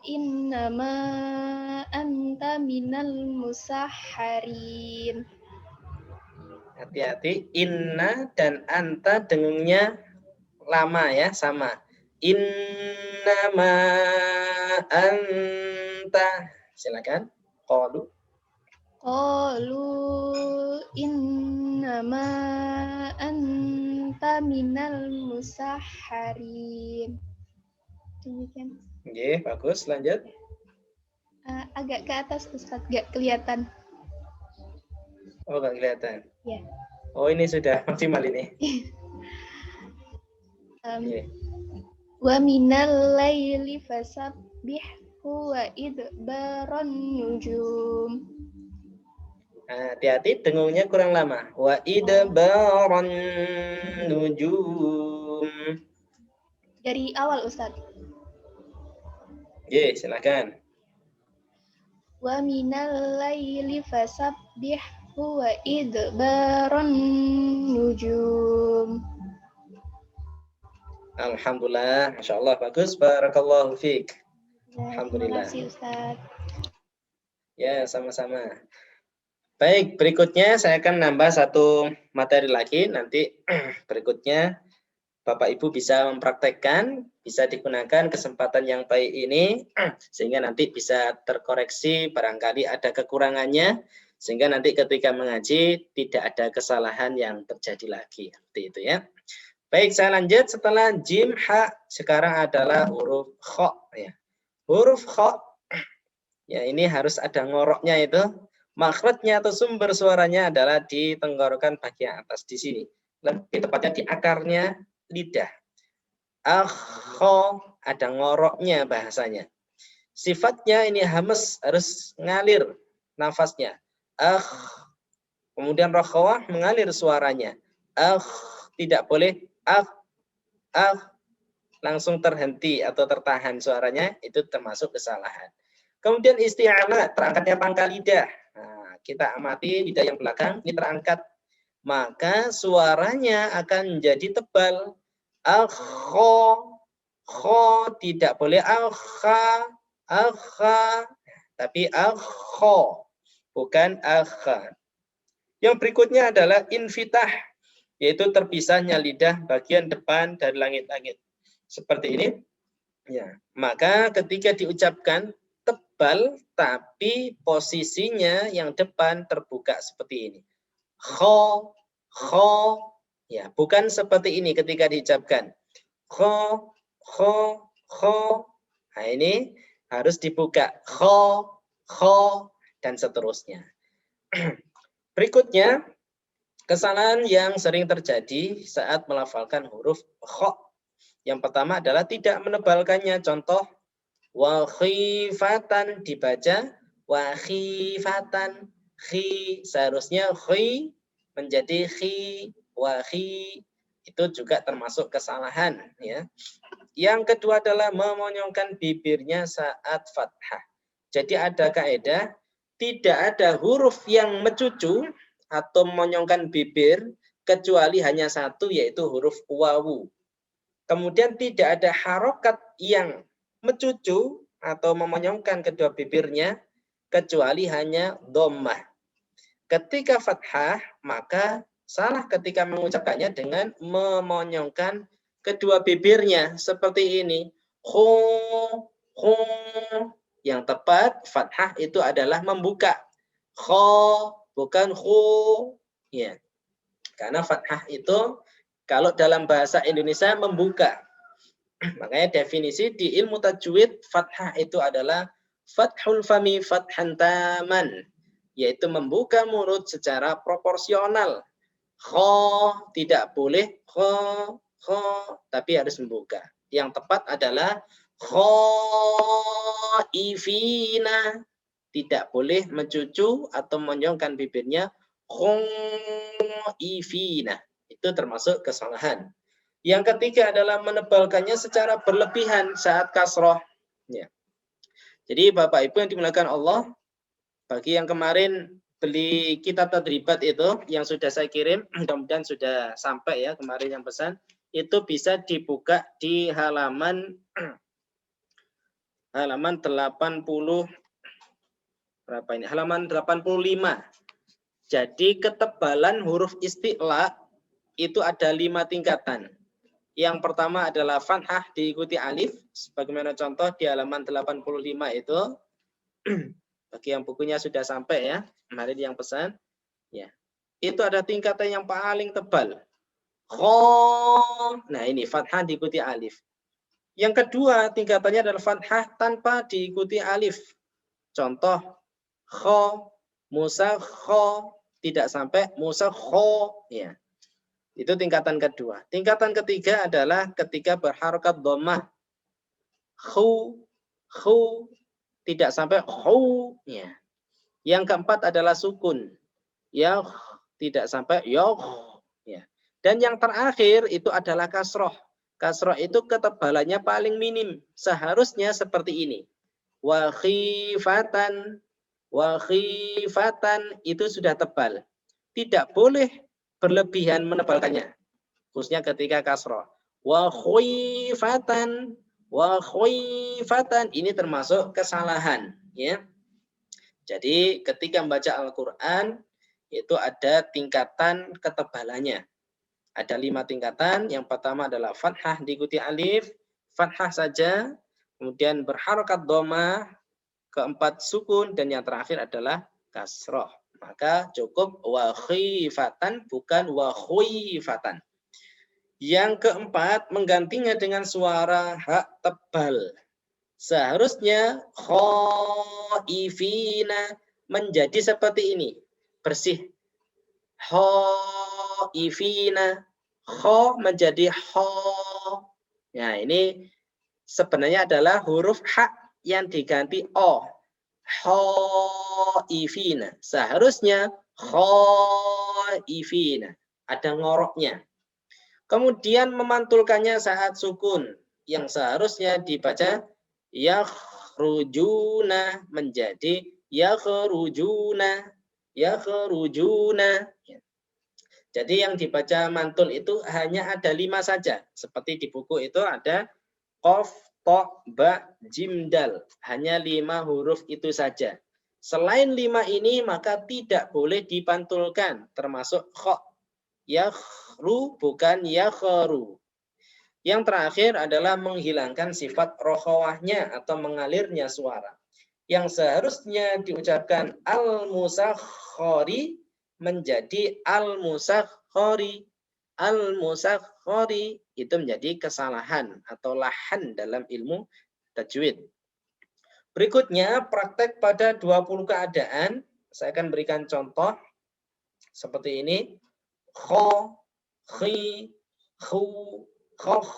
innama anta minal musahharin. Hati-hati. Inna dan anta dengungnya lama ya, sama. Innama anta. Silakan. Qalu. Qalu innama anta minal musahharin. Demikian. Oke, bagus. Lanjut. Agak ke atas Ustaz, gak kelihatan. Oh, nggak kelihatan. Ya. Oh, ini sudah maksimal ini. Iya. Wa minal laili fasabbihhu wa idbaran nujum. Hati-hati dengungnya kurang lama. Wa idbaran nujum. Dari awal Ustaz. Ye, silakan. Wa minal laili fasabbihhu wa idbaran nujum. Alhamdulillah, Masya Allah, bagus. Barakallahu fiik. Ya, Alhamdulillah. Terima kasih Ustaz. Ya, sama-sama. Baik, berikutnya saya akan nambah satu materi lagi. Nanti berikutnya Bapak Ibu bisa mempraktekkan, bisa digunakan kesempatan yang baik ini, sehingga nanti bisa terkoreksi, barangkali ada kekurangannya, sehingga nanti ketika mengaji tidak ada kesalahan yang terjadi lagi. Seperti itu ya. Baik, saya lanjut. Setelah jim, ha, sekarang adalah huruf kho. Ya. Huruf kho, ya ini harus ada ngoroknya itu. Makhrajnya atau sumber suaranya adalah di tenggorokan bagian atas di sini. Lebih tepatnya di akarnya lidah. Akho, ada ngoroknya bahasanya. Sifatnya ini hamas, harus ngalir nafasnya. Kemudian rokhawah mengalir suaranya. Tidak boleh langsung terhenti atau tertahan suaranya, itu termasuk kesalahan. Kemudian isti'ala, terangkatnya pangkal lidah. Nah, kita amati lidah yang belakang, ini terangkat. Maka suaranya akan menjadi tebal. Kho, tidak boleh akha, tapi akho, bukan akha. Yang berikutnya adalah infitah, yaitu terpisahnya lidah bagian depan dari langit-langit. Seperti ini. Ya, maka ketika diucapkan tebal, tapi posisinya yang depan terbuka seperti ini. Kho, ya, bukan seperti ini ketika diucapkan. Kho, nah ini harus dibuka. Kho, dan seterusnya. Berikutnya, kesalahan yang sering terjadi saat melafalkan huruf kho. Yang pertama adalah tidak menebalkannya. Contoh, wa khifatan dibaca wa khifatan. Khi, seharusnya khi menjadi khi, wa khi. Itu juga termasuk kesalahan. Ya. Yang kedua adalah memonyongkan bibirnya saat fathah. Jadi ada kaidah, tidak ada huruf yang mencucu atau memonyongkan bibir kecuali hanya satu, yaitu huruf wawu. Kemudian tidak ada harokat yang mencucu atau memonyongkan kedua bibirnya kecuali hanya dhammah. Ketika fathah, maka salah ketika mengucapkannya dengan memonyongkan kedua bibirnya seperti ini. Kho. Yang tepat fathah itu adalah membuka. Kho, bukan kho. Ya. Karena fathah itu kalau dalam bahasa Indonesia membuka. Makanya definisi di ilmu tajwid, fathah itu adalah fathul fami fathan taman, yaitu membuka mulut secara proporsional. Kho, tidak boleh kho, tapi harus membuka. Yang tepat adalah khaifina, tidak boleh mencucu atau menyongkan bibirnya. Khaifina. Itu termasuk kesalahan. Yang ketiga adalah menebalkannya secara berlebihan saat kasroh. Ya. Jadi Bapak Ibu yang dimuliakan Allah, bagi yang kemarin beli kitab tadribat itu yang sudah saya kirim, mudah-mudahan sudah sampai ya kemarin yang pesan, itu bisa dibuka di halaman 80 berapa ini? Halaman 85. Jadi ketebalan huruf isti'la itu ada 5 tingkatan. Yang pertama adalah fathah diikuti alif, sebagaimana contoh di halaman 85 itu. Bagi yang bukunya sudah sampai ya, kemarin yang pesan. Ya. Itu ada tingkatan yang paling tebal. Kho. Nah ini fathah diikuti alif. Yang kedua tingkatannya adalah fathah tanpa diikuti alif. Contoh, kho, musa kho, tidak sampai musa kho. Ya. Itu tingkatan kedua. Tingkatan ketiga adalah ketika berharokat dhammah. Khu, tidak sampai khu. Ya. Yang keempat adalah sukun. Ya, tidak sampai yoh. Ya. Dan yang terakhir itu adalah kasroh. Kasroh itu ketebalannya paling minim. Seharusnya seperti ini. Wa khifatan itu sudah tebal. Tidak boleh berlebihan menebalkannya, khususnya ketika kasroh. Wa khifatan ini termasuk kesalahan, ya. Jadi ketika membaca Al-Quran itu ada tingkatan ketebalannya. Ada 5 tingkatan. Yang pertama adalah fathah diikuti alif, fathah saja, kemudian berharokat dhammah, keempat sukun, dan yang terakhir adalah kasroh. Maka cukup wa khifatan, bukan wa khuifatan. Yang keempat, menggantinya dengan suara hak tebal. Seharusnya khaifina menjadi seperti ini, bersih. Khaifina, kha menjadi kha. Nah, ini sebenarnya adalah huruf hak yang diganti o. Khaifina. Seharusnya khaifina. Ada ngoroknya. Kemudian memantulkannya saat sukun. Yang seharusnya dibaca yakhrujuna menjadi yakhrujuna. Yakhrujuna. Jadi yang dibaca mantul itu hanya ada 5 saja. Seperti di buku itu ada qaf, ta, ba, jim, dal. Hanya 5 huruf itu saja. Selain 5 ini maka tidak boleh dipantulkan. Termasuk kha. Yakhru bukan yakhru. Yang terakhir adalah menghilangkan sifat rokhawahnya atau mengalirnya suara. Yang seharusnya diucapkan al-musakhkhari menjadi al-musakhkhari. Al-musakhkhari itu menjadi kesalahan atau lahan dalam ilmu tajwid. Berikutnya praktek pada 20 keadaan. Saya akan berikan contoh seperti ini. Kho, khi, khu, khoh.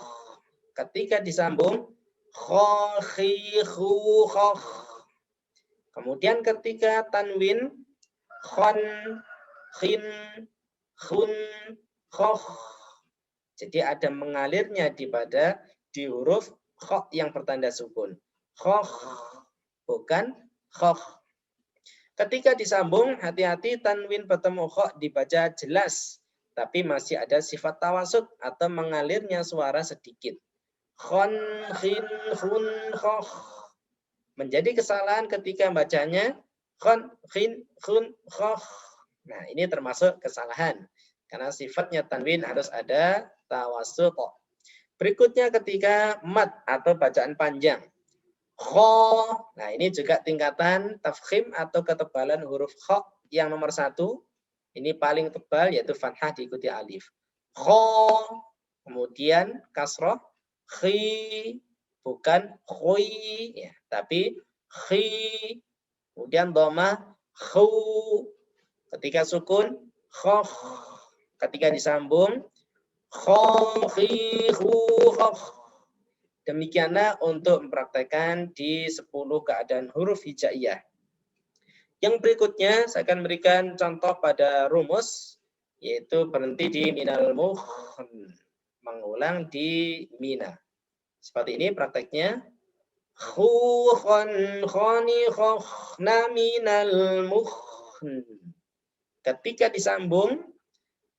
Ketika disambung, kho, khi, khu, khoh. Kemudian ketika tanwin, khon, khin, khun, khoh. Jadi ada mengalirnya di huruf kho yang bertanda sukun. Khoh, bukan khoh. Ketika disambung, hati-hati tanwin bertemu kho dibaca jelas. Tapi masih ada sifat tawasud atau mengalirnya suara sedikit. Khon, khin, khun, khoh. Menjadi kesalahan ketika bacanya khon, khin, khun, khoh. Nah, ini termasuk kesalahan. Karena sifatnya tanwin harus ada tawasud. Berikutnya ketika mat atau bacaan panjang. Kho. Nah, ini juga tingkatan tafkhim atau ketebalan huruf kho yang nomor 1. Ini paling tebal yaitu fathah diikuti alif. Kho, kemudian kasroh, khi, bukan khui, ya, tapi khi, kemudian dhammah, khu, ketika sukun, khoh, ketika disambung, khoh, khi, khu, khoh. Demikianlah untuk mempraktekkan di 10 keadaan huruf hijaiyah. Yang berikutnya saya akan berikan contoh pada rumus, yaitu berhenti di minal mukhn, mengulang di mina. Seperti ini prakteknya. Khu khon khoni khokhna minal mukhn. Ketika disambung,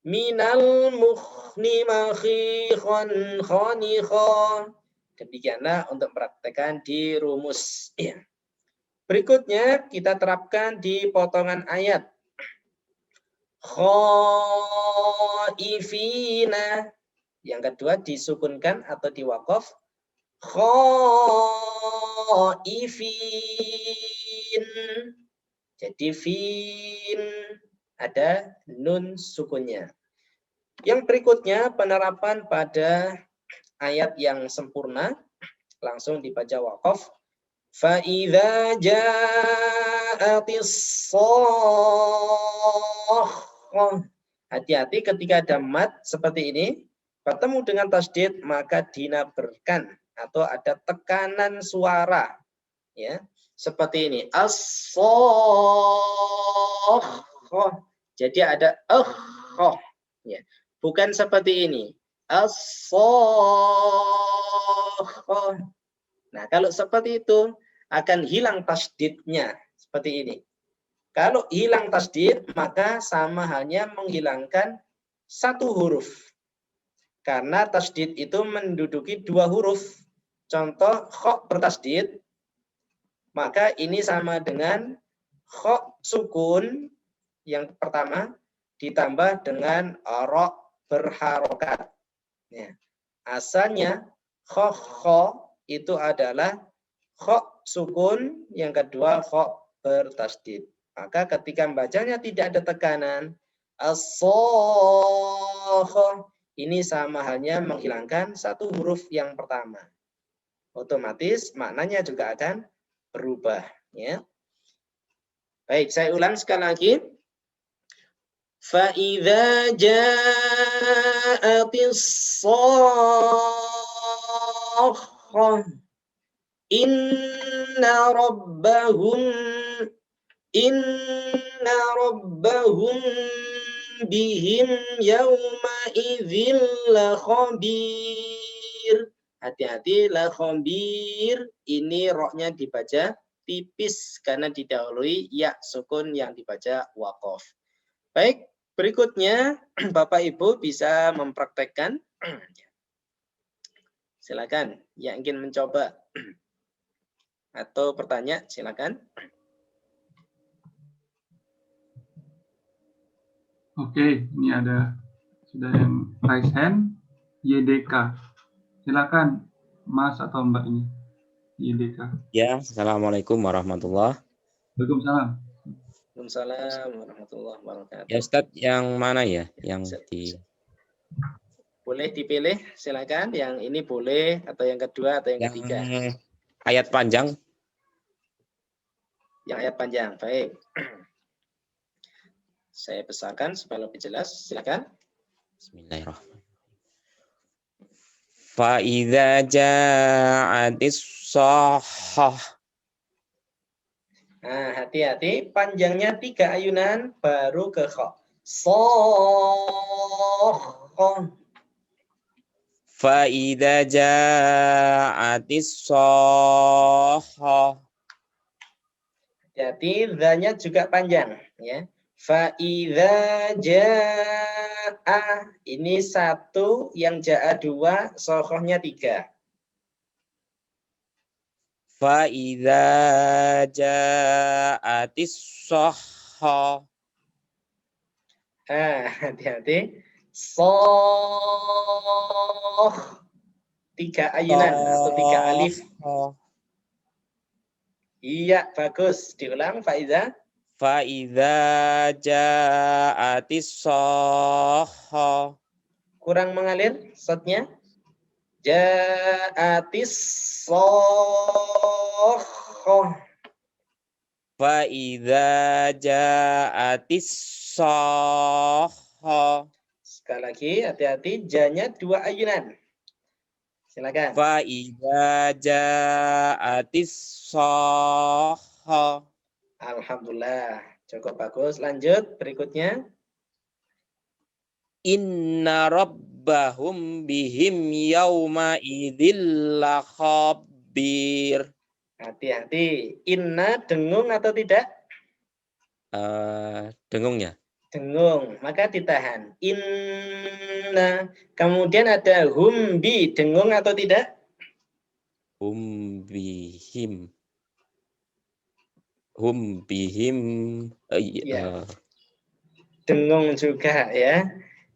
minal mukhni makhi khon khoni khon. Demikianlah untuk mempraktekkan di rumus. Ya. Berikutnya kita terapkan di potongan ayat. Khaifina. Yang kedua disukunkan atau diwaqaf. Khaifin. Jadi fin ada nun sukunnya. Yang berikutnya penerapan pada ayat yang sempurna. Langsung dibaca waqaf. فَإِذَا جَاءَتِ الصَّاخَّةُ. Hati-hati ketika ada mat seperti ini, bertemu dengan tasdid, maka dinaberkan atau ada tekanan suara. Ya, seperti ini. As-sakhah. Jadi ada ya. Bukan seperti ini. As-sakhah. Nah, kalau seperti itu akan hilang tasdidnya seperti ini. Kalau hilang tasdid, maka sama halnya menghilangkan 1 huruf. Karena tasdid itu menduduki 2 huruf. Contoh kha bertasdid, maka ini sama dengan Kha sukun yang pertama ditambah dengan ra berharokat. Ya. Asalnya kha itu adalah kha sukun, yang kedua kha bertasdid. Maka ketika membacanya tidak ada tekanan, as-sakha ini sama halnya menghilangkan satu huruf yang pertama. Otomatis maknanya juga akan berubah. Ya. Baik, saya ulang sekali lagi. فَإِذَا جَاءَتِ الصَّاخَّةُ إِنَّ رَبَّهُمْ بِهِمْ يَوْمَئِذٍ لَخَبِيرٌ. Hati-hati, lakhabir ini roknya dibaca tipis karena didahului ya sukun yang dibaca waqaf. Baik, berikutnya Bapak Ibu bisa mempraktekkan. Silakan yang ingin mencoba atau bertanya, silakan. Oke, ini ada sudah yang raise hand, YDK. Silakan Mas atau Mbak ini, YDK. Ya, assalamualaikum warahmatullahi. Waalaikumsalam. Waalaikumsalam warahmatullahi wabarakatuh. Ya Ustadz, yang mana ya? Yang di Boleh dipilih, silakan. Yang ini boleh, atau yang kedua, atau yang ketiga. ayat panjang. Yang ayat panjang, baik. Saya besarkan supaya lebih jelas, silakan. Bismillahirrahmanirrahim. Fa'idza ja'atis shakhah. Nah, hati-hati, panjangnya 3 ayunan, baru ke kha. Shakhah. Fa'idza ja'atis shakhah. Hati-hati, dzanya juga panjang, ya. Fa'idza ja'a, ini 1, yang ja'a 2, shakhahnya 3. Fa'idza ja'atis shakhah. Hati-hati. Shakh. 3 ayunan atau 3 alif. Iya, bagus. Diulang, Faiza. Fa'idza ja'atis shakhah. Kurang mengalir shotnya. Ja'atis shakhah. Fa'idza ja'atis shakhah. Sekali lagi, hati-hati. Janya 2 ayunan. Silakan. Fa'idza ja'atis shakhah. Alhamdulillah. Cukup bagus. Lanjut. Berikutnya. Inna rabbahum bihim yawma idzil lakhabir. Hati-hati. Inna dengung atau tidak? Dengung ya? Dengung. Maka ditahan. Inna. Kemudian ada hum bi. Dengung atau tidak? Bihim. Ya. Dengung juga ya.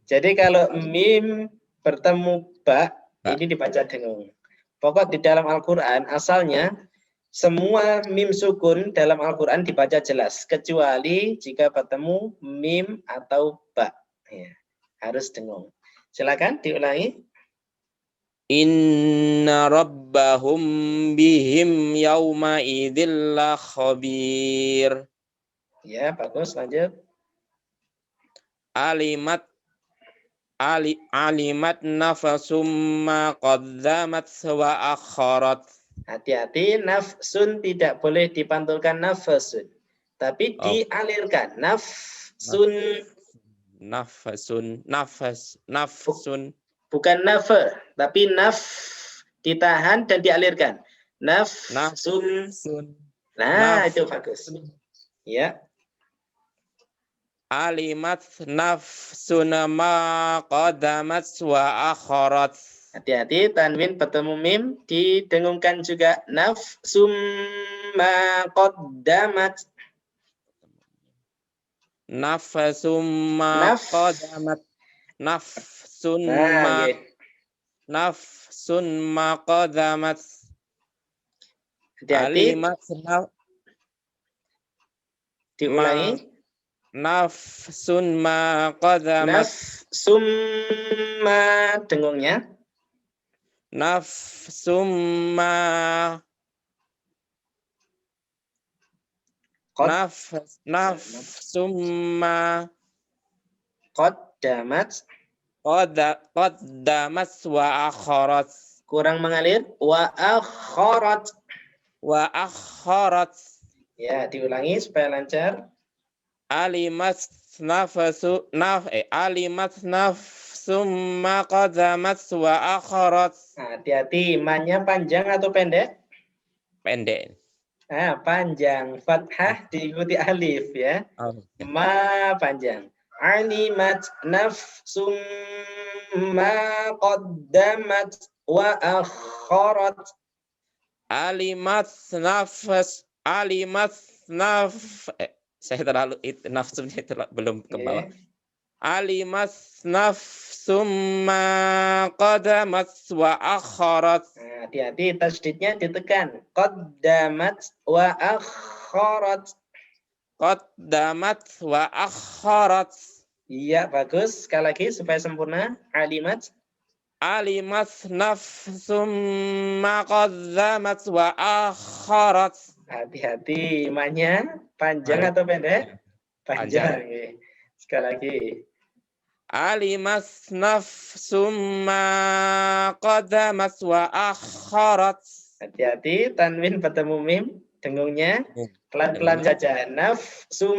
Jadi kalau mim bertemu ba, ini dibaca dengung. Pokok di dalam Al-Quran asalnya semua mim sukun dalam Al-Quran dibaca jelas. Kecuali jika bertemu mim atau ba. Ya, harus dengung. Silakan diulangi. Inna rabbahum bihim yawma idzil lakhabir. Ya, bagus. Lanjut. Alimat nafsum ma qaddamat wa akharat. Hati-hati, nafsun tidak boleh dipantulkan nafsun. Tapi dialirkan. Nafsun. Bukan nafa, tapi naf ditahan dan dialirkan. Nafsun. Nah, itu bagus. Ya. Alimat nafsun ma qaddamat wa akharat. Hati-hati, tanwin bertemu mim didengungkan juga. Nafsum ma qaddamat. Nafsum Naf. maqadamat. Nafsun Nah, ma nggih. nafsun maqadamat. Hati-hati, Alimat diulangi. nafsun maqadamat. Nafsumma dengungnya. Nafsum ma Qad nafsum ma qaddamat. qaddamat wa akharat. Kurang mengalir. Wa akharat. Wa akharat. Ya, diulangi supaya lancar. Alimat nafsum ma qaddamat wa akharat. Nah, hati-hati, mannya panjang atau pendek? Pendek. Nah, panjang. Fathah diikuti alif ya. Oh. Ma panjang. Alimat nafsum ma qaddamat wa akharat. Saya terlalu nafsunya belum ke bawah. Ya. Alimat nafsum ma qaddamat wa akharat. Nah, hati-hati tasdidnya ditekan. Qaddamat wa akharat. Qaddamat wa akharat. Iya, bagus. Sekali lagi supaya sempurna. Alimat. Alimat nafsum ma qaddamat wa akharat. Hati-hati. Imannya panjang atau pendek? Panjang. Panjang. Sekali lagi. Alimat nafsum ma qaddamat wa akharat. Hati-hati. Tanwin bertemu mim. Dengungnya. Pelan-pelan saja. Nafsum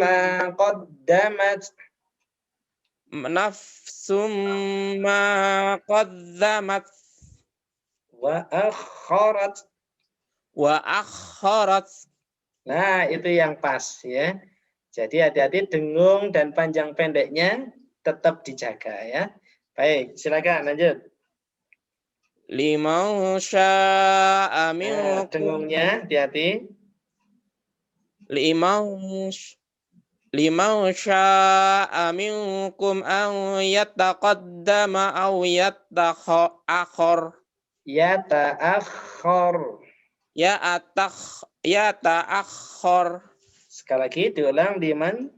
ma qaddamat. Nafsum ma qaddamat Wa akharat. wa akharat. Nah, itu yang pas ya. Jadi hati-hati dengung dan panjang pendeknya tetap dijaga ya. Baik, silakan lanjut. Liman sya'a Nah, minkum dengungnya hati-hati. liman sya'a minkum an yataqaddama aw yata'akhir. Yata'akhir. Sekali lagi diulang liman.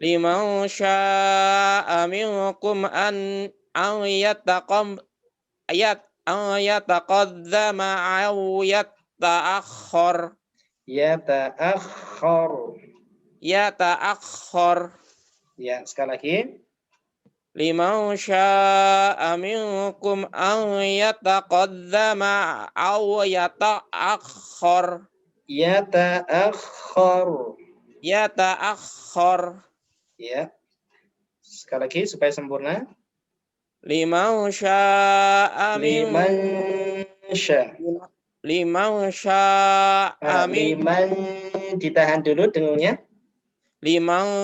Liman sya'a minkum an yataqaddama aw yata'akhir. Yata'akhir. Ya, sekali lagi. Liman sya'a minkum an yataqaddama aw yata'akhir. Yata'akhir. Ya. Sekali lagi supaya sempurna. Liman sya'a Liman sya'a liman ditahan dulu dengungnya. Liman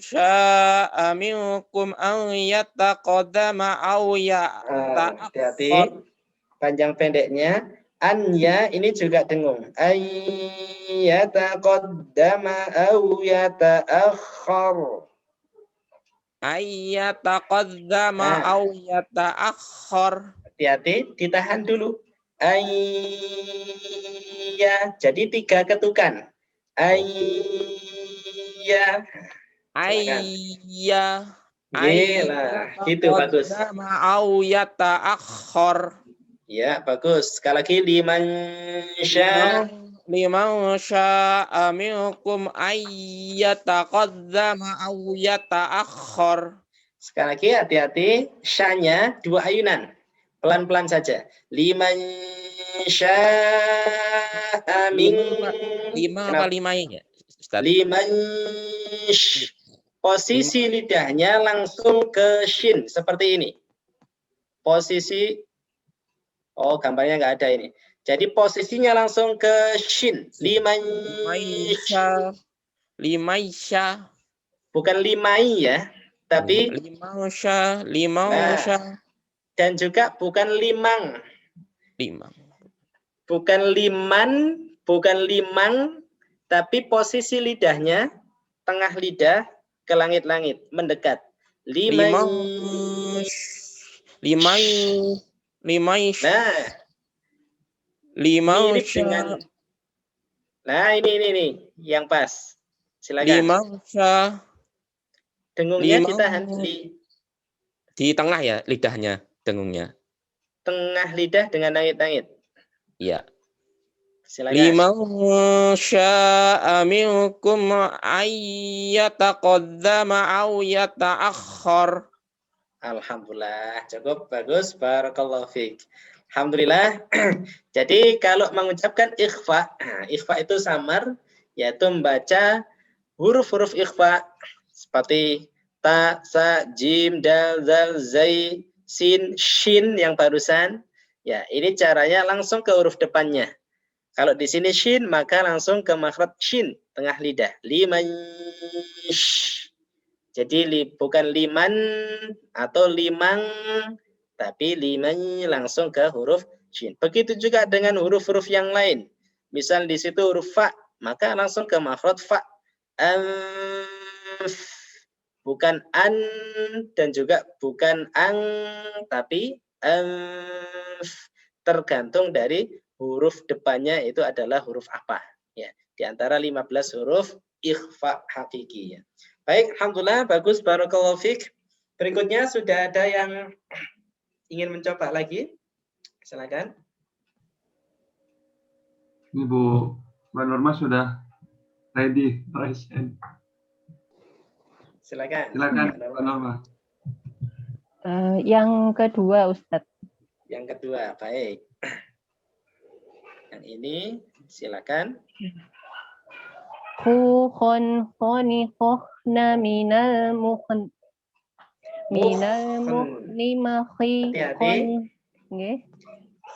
sya'a minkum an yataqaddama aw Hati-hati. yata'akhir. Panjang pendeknya. Anya ini juga dengung. Ayyataqaddama aw yata'akhir. Ayyataqaddama aw yata'akhir. Hati-hati, ditahan dulu. Ayya. Jadi 3 ketukan. Ayya. Ayya. Gila, gitu bagus. Aw yata'akhir. Ya, bagus. Sekali lagi liman sya'a minkum ayyataqaddama aw yata'akhir. Sekali lagi hati-hati, sya-nya 2 ayunan. Pelan-pelan saja. Liman sya'a minkum. 5 apa 5 ya, Ustaz? Liman posisi lidahnya langsung ke shin seperti ini. Posisi gambarnya nggak ada ini. Jadi posisinya langsung ke shin. Liman bukan limai ya, tapi dan juga bukan limang. Bukan liman, bukan limang, tapi posisi lidahnya tengah lidah ke langit-langit, mendekat. Limai Nah, limau mirip dengan. Nah, ini yang pas. Silakan. limausa Dengungnya limau ditahan di tengah ya lidahnya, dengungnya. tengah lidah dengan langit-langit. Iya. Silakan. Limau sya'a minkum ayyataqaddama aw yata'akhkhar. Alhamdulillah, cukup bagus. Barakallahu fiik. Alhamdulillah. Jadi kalau mengucapkan ikhfa, ikhfa itu samar, yaitu membaca huruf-huruf ikhfa seperti ta, sa, jim, dal, zal, zai, sin, shin yang barusan. Ya, ini caranya langsung ke huruf depannya. Kalau di sini shin, maka langsung ke makhraj shin, tengah lidah. Liman. Jadi bukan liman atau limang, tapi liman langsung ke huruf shin. Begitu juga dengan huruf-huruf yang lain. Misal di situ huruf fa, maka langsung ke makhraj fa. Bukan an dan juga bukan ang, tapi tergantung dari huruf depannya itu adalah huruf apa. Ya, di antara 15 huruf ikhfa hakiki. Ya. Baik, alhamdulillah, bagus, barakallahu fiik. Berikutnya sudah ada yang ingin mencoba lagi? Silakan. Ini Mbak Norma sudah ready, raise hand. Silakan. Silakan Mbak Norma. Yang kedua, Ustadz. Yang kedua, baik. Yang ini, silakan. Khon khoniqna minal mukhn minal mukhnimakhi khon. Nggih.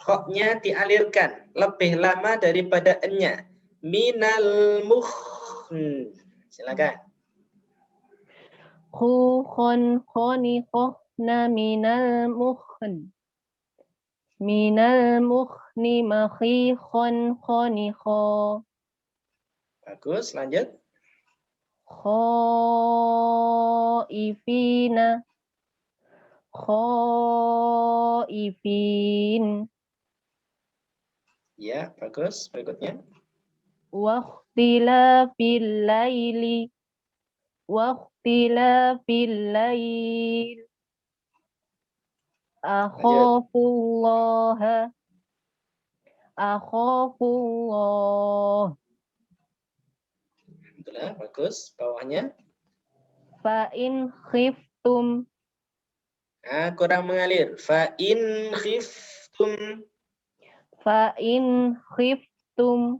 Khoknya dialirkan lebih lama daripada ennya. Minal mukhn. Silakan. Khon khoniqna minal mukhn. Minal mukhnimakhi khon khoniqo. Bagus, lanjut. Khaifin. Ya, bagus. Berikutnya. Wakhtilafil laili. Wakhtilafil lail. Akhafullah. Alhamdulillah, bagus. Bawahnya. Fa'in khiftum. Nah, kurang mengalir. Fa'in khiftum. Fa'in khiftum.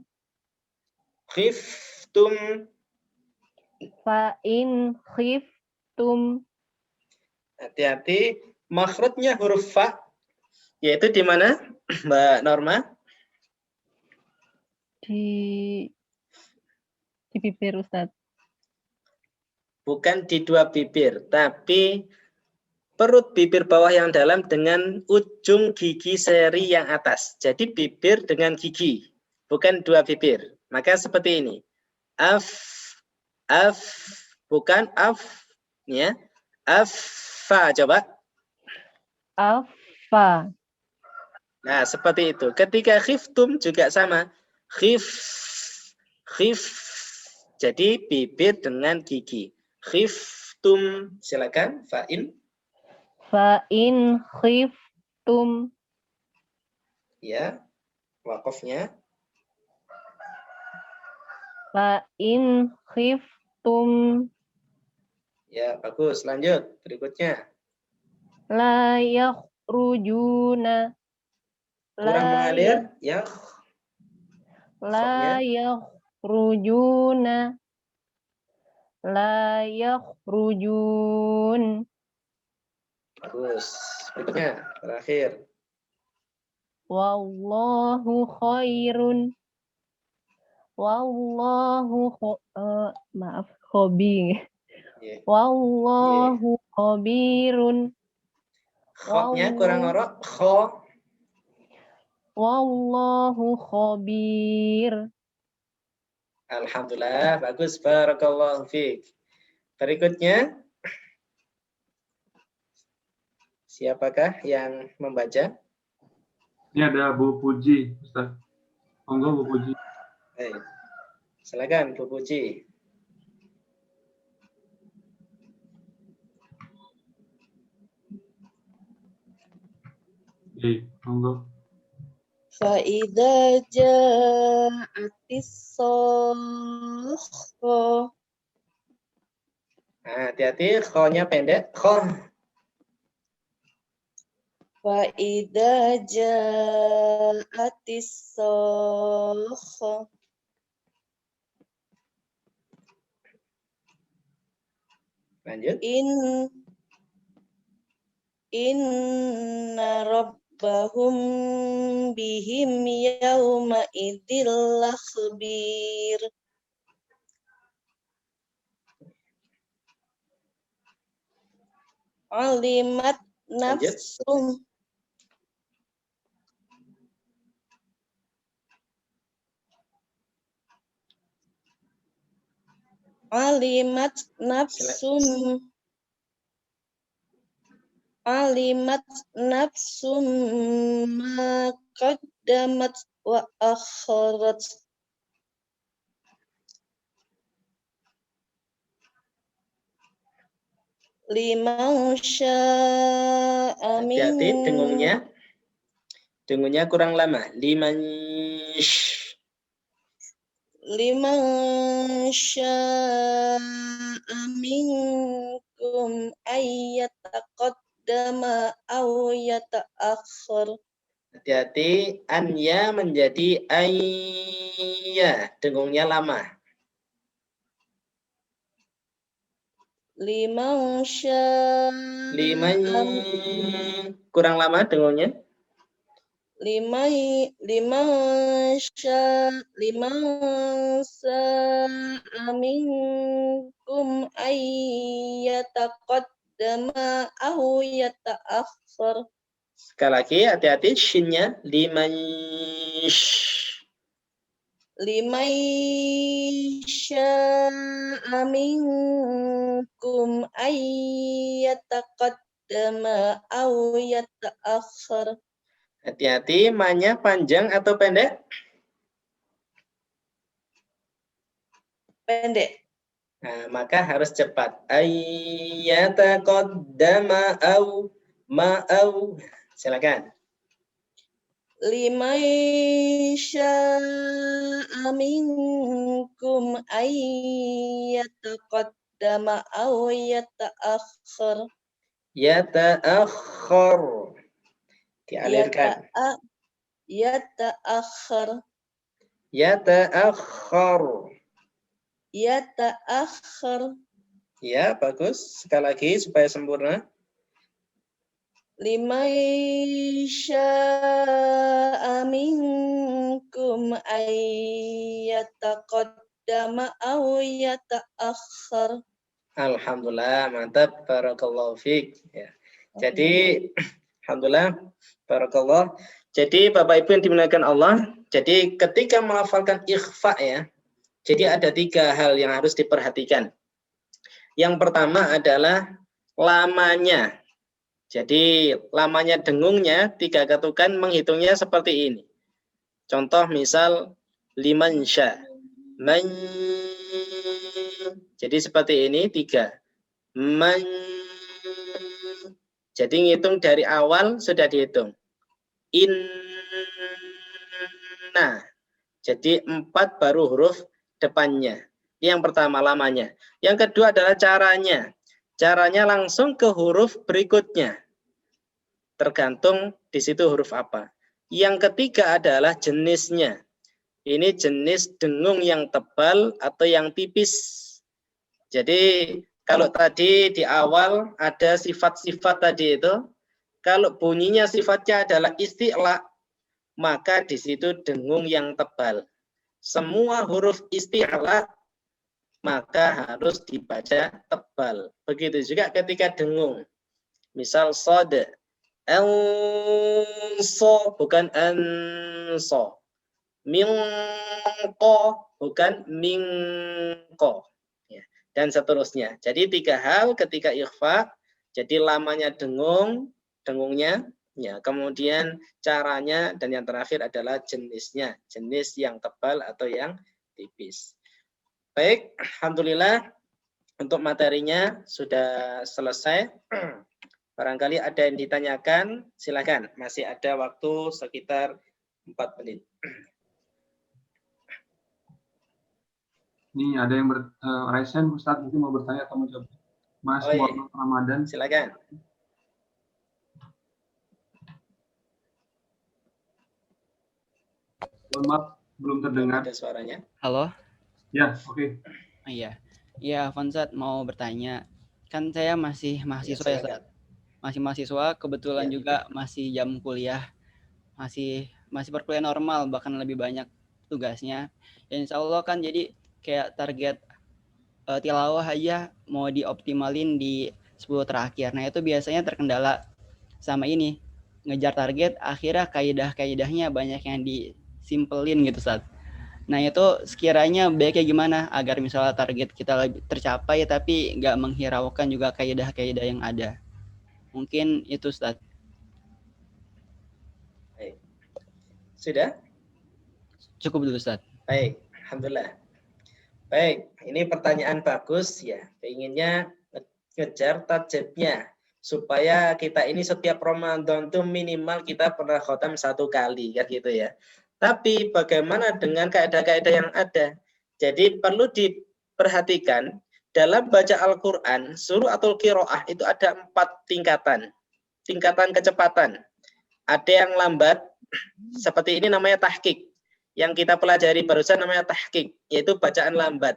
Khiftum. Fa'in khiftum. Hati-hati. Makhrajnya huruf fa. Yaitu di mana, Mbak Norma? Di bibir, Ustadz. Bukan di dua bibir, tapi perut bibir bawah yang dalam dengan ujung gigi seri yang atas. Jadi bibir dengan gigi, bukan dua bibir. Maka seperti ini. Af, bukan af, ya. Afa, coba. Afa. Nah, seperti itu. Ketika khiftum juga sama. Khif. Jadi bibir dengan gigi. Khiftum. Silakan, fa'in. Fa'in khiftum. Ya, wakofnya. Fa'in khiftum. Ya, bagus. Lanjut. Berikutnya. La yakhrujuna. Kurang mengalir. Ya. La yakhrujuna. La yakhrujun. Bagus. Berikutnya. Terakhir. Wallahu khairun. Wallahu maaf, khobi. Yeah. Wallahu khabirun. Kho-nya kurang ngorok. Kho. Wallahu khabir. Alhamdulillah, bagus. Barakallahu fiik. Berikutnya, siapakah yang membaca? Ini ada Bu Puji, Ustaz. Monggo Bu Puji. Baik. Silakan Bu Puji. Oke, monggo. فإذا جاءت الصاخة Nah, hati-hati, kho-nya pendek. Kho. فإذا جاءت الصاخة Lanjut. إن ربهم بهم يومئذ لخبير علمت Lanjut. نفس علمت نفس علمت نفس ما قدمت وأخرت liman sya'a Hati-hati, dengungnya. Dengungnya kurang lama. Liman sya'a minkum ayyataqaddama aw yata'akhkhar. Hati-hati, anya menjadi ayya. Dengungnya lama. Liman sya'a Liman kurang lama dengungnya. liman sya'a minkum ayyataqaddama aw yata'akhkhar. Sekali lagi, hati-hati, shinnya. Liman Liman sya'a minkum ayyataqaddama aw yata'akhkhar. Hati-hati, manya panjang atau pendek? Pendek. Nah, maka harus cepat. Ayyataqaddama au ma'au. Silakan. Liman sya'a minkum ayyataqaddama aw yata'akhkhar. Yata'akhkhar. Dialirkan. Yata'akhkhar. Yata'akhkhar. Yata'akhkhar. Ya, bagus. Sekali lagi supaya sempurna. Liman sya'a minkum ayyataqaddama aw yata'akhkhar. Alhamdulillah, mantap. Barakallahu fiik. Ya. Jadi, alhamdulillah, barakallah. Jadi, Bapak Ibu yang dimuliakan Allah, jadi ketika melafalkan ikhfa ya, jadi ada 3 hal yang harus diperhatikan. Yang pertama adalah lamanya. Jadi lamanya dengungnya 3 ketukan menghitungnya seperti ini. Contoh misal liman sya. Man. Jadi seperti ini 3. Man. Jadi ngitung dari awal sudah dihitung. Inna. Jadi 4 baru huruf depannya. Ini yang pertama lamanya. Yang kedua adalah caranya. Caranya langsung ke huruf berikutnya. Tergantung di situ huruf apa. Yang ketiga adalah jenisnya. Ini jenis dengung yang tebal atau yang tipis. Jadi kalau tadi di awal ada sifat-sifat tadi itu, kalau bunyinya sifatnya adalah isti'la, maka di situ dengung yang tebal. Semua huruf isti'la maka harus dibaca tebal. Begitu juga ketika dengung. Misal sod, anso bukan anso. Mingko, bukan mingko. Ya. Dan seterusnya. Jadi 3 hal ketika ikhfa. Jadi lamanya dengungnya, ya. Kemudian caranya, dan yang terakhir adalah jenisnya. Jenis yang tebal atau yang tipis. Baik, alhamdulillah untuk materinya sudah selesai. Barangkali ada yang ditanyakan, silakan. Masih ada waktu sekitar 4 menit. Ini ada yang Raisen, Ustaz mungkin mau bertanya atau mau jawab. Mas Muhammad Ramadan. Silakan. Mohon maaf, belum terdengar. Ada suaranya. Halo? Ya, oke. Iya. Iya, Fonsat mau bertanya. Kan saya masih mahasiswa ya, Ustaz. Masih mahasiswa, kebetulan juga masih jam kuliah. Masih perkuliahan normal, bahkan lebih banyak tugasnya. Ya, insya Allah kan jadi kayak target tilawah aja mau dioptimalin di 10 terakhir. Nah, itu biasanya terkendala sama ini. Ngejar target, akhirnya kaidah-kaidahnya banyak yang disimpelin gitu, Ustaz. Nah, itu sekiranya baiknya gimana agar misalnya target kita tercapai tapi nggak menghiraukan juga kaidah-kaidah yang ada. Mungkin itu, Ustaz. Baik. Sudah? Cukup dulu, Ustaz. Baik, alhamdulillah. Baik, ini pertanyaan bagus ya. Inginnya ngejar tajabnya supaya kita ini setiap Ramadan tuh minimal kita pernah khotam 1 kali kan gitu ya. Tapi bagaimana dengan kaidah-kaidah yang ada? Jadi perlu diperhatikan dalam baca Al-Qur'an, suratul qiraah itu ada 4 tingkatan. Tingkatan kecepatan. Ada yang lambat, seperti ini namanya tahqiq. Yang kita pelajari barusan namanya tahqiq, yaitu bacaan lambat.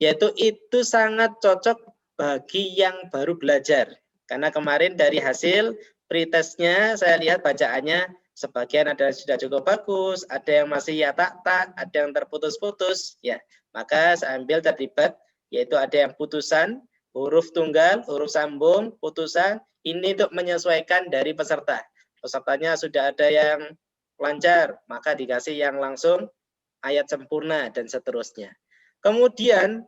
Yaitu itu sangat cocok bagi yang baru belajar. Karena kemarin dari hasil pretestnya saya lihat bacaannya sebagian ada sudah cukup bagus, ada yang masih ya tak, ada yang terputus-putus, ya. Maka saya ambil terlibat, yaitu ada yang putusan, huruf tunggal, huruf sambung, putusan. Ini untuk menyesuaikan dari peserta. Pesertanya sudah ada yang lancar, maka dikasih yang langsung ayat sempurna dan seterusnya. Kemudian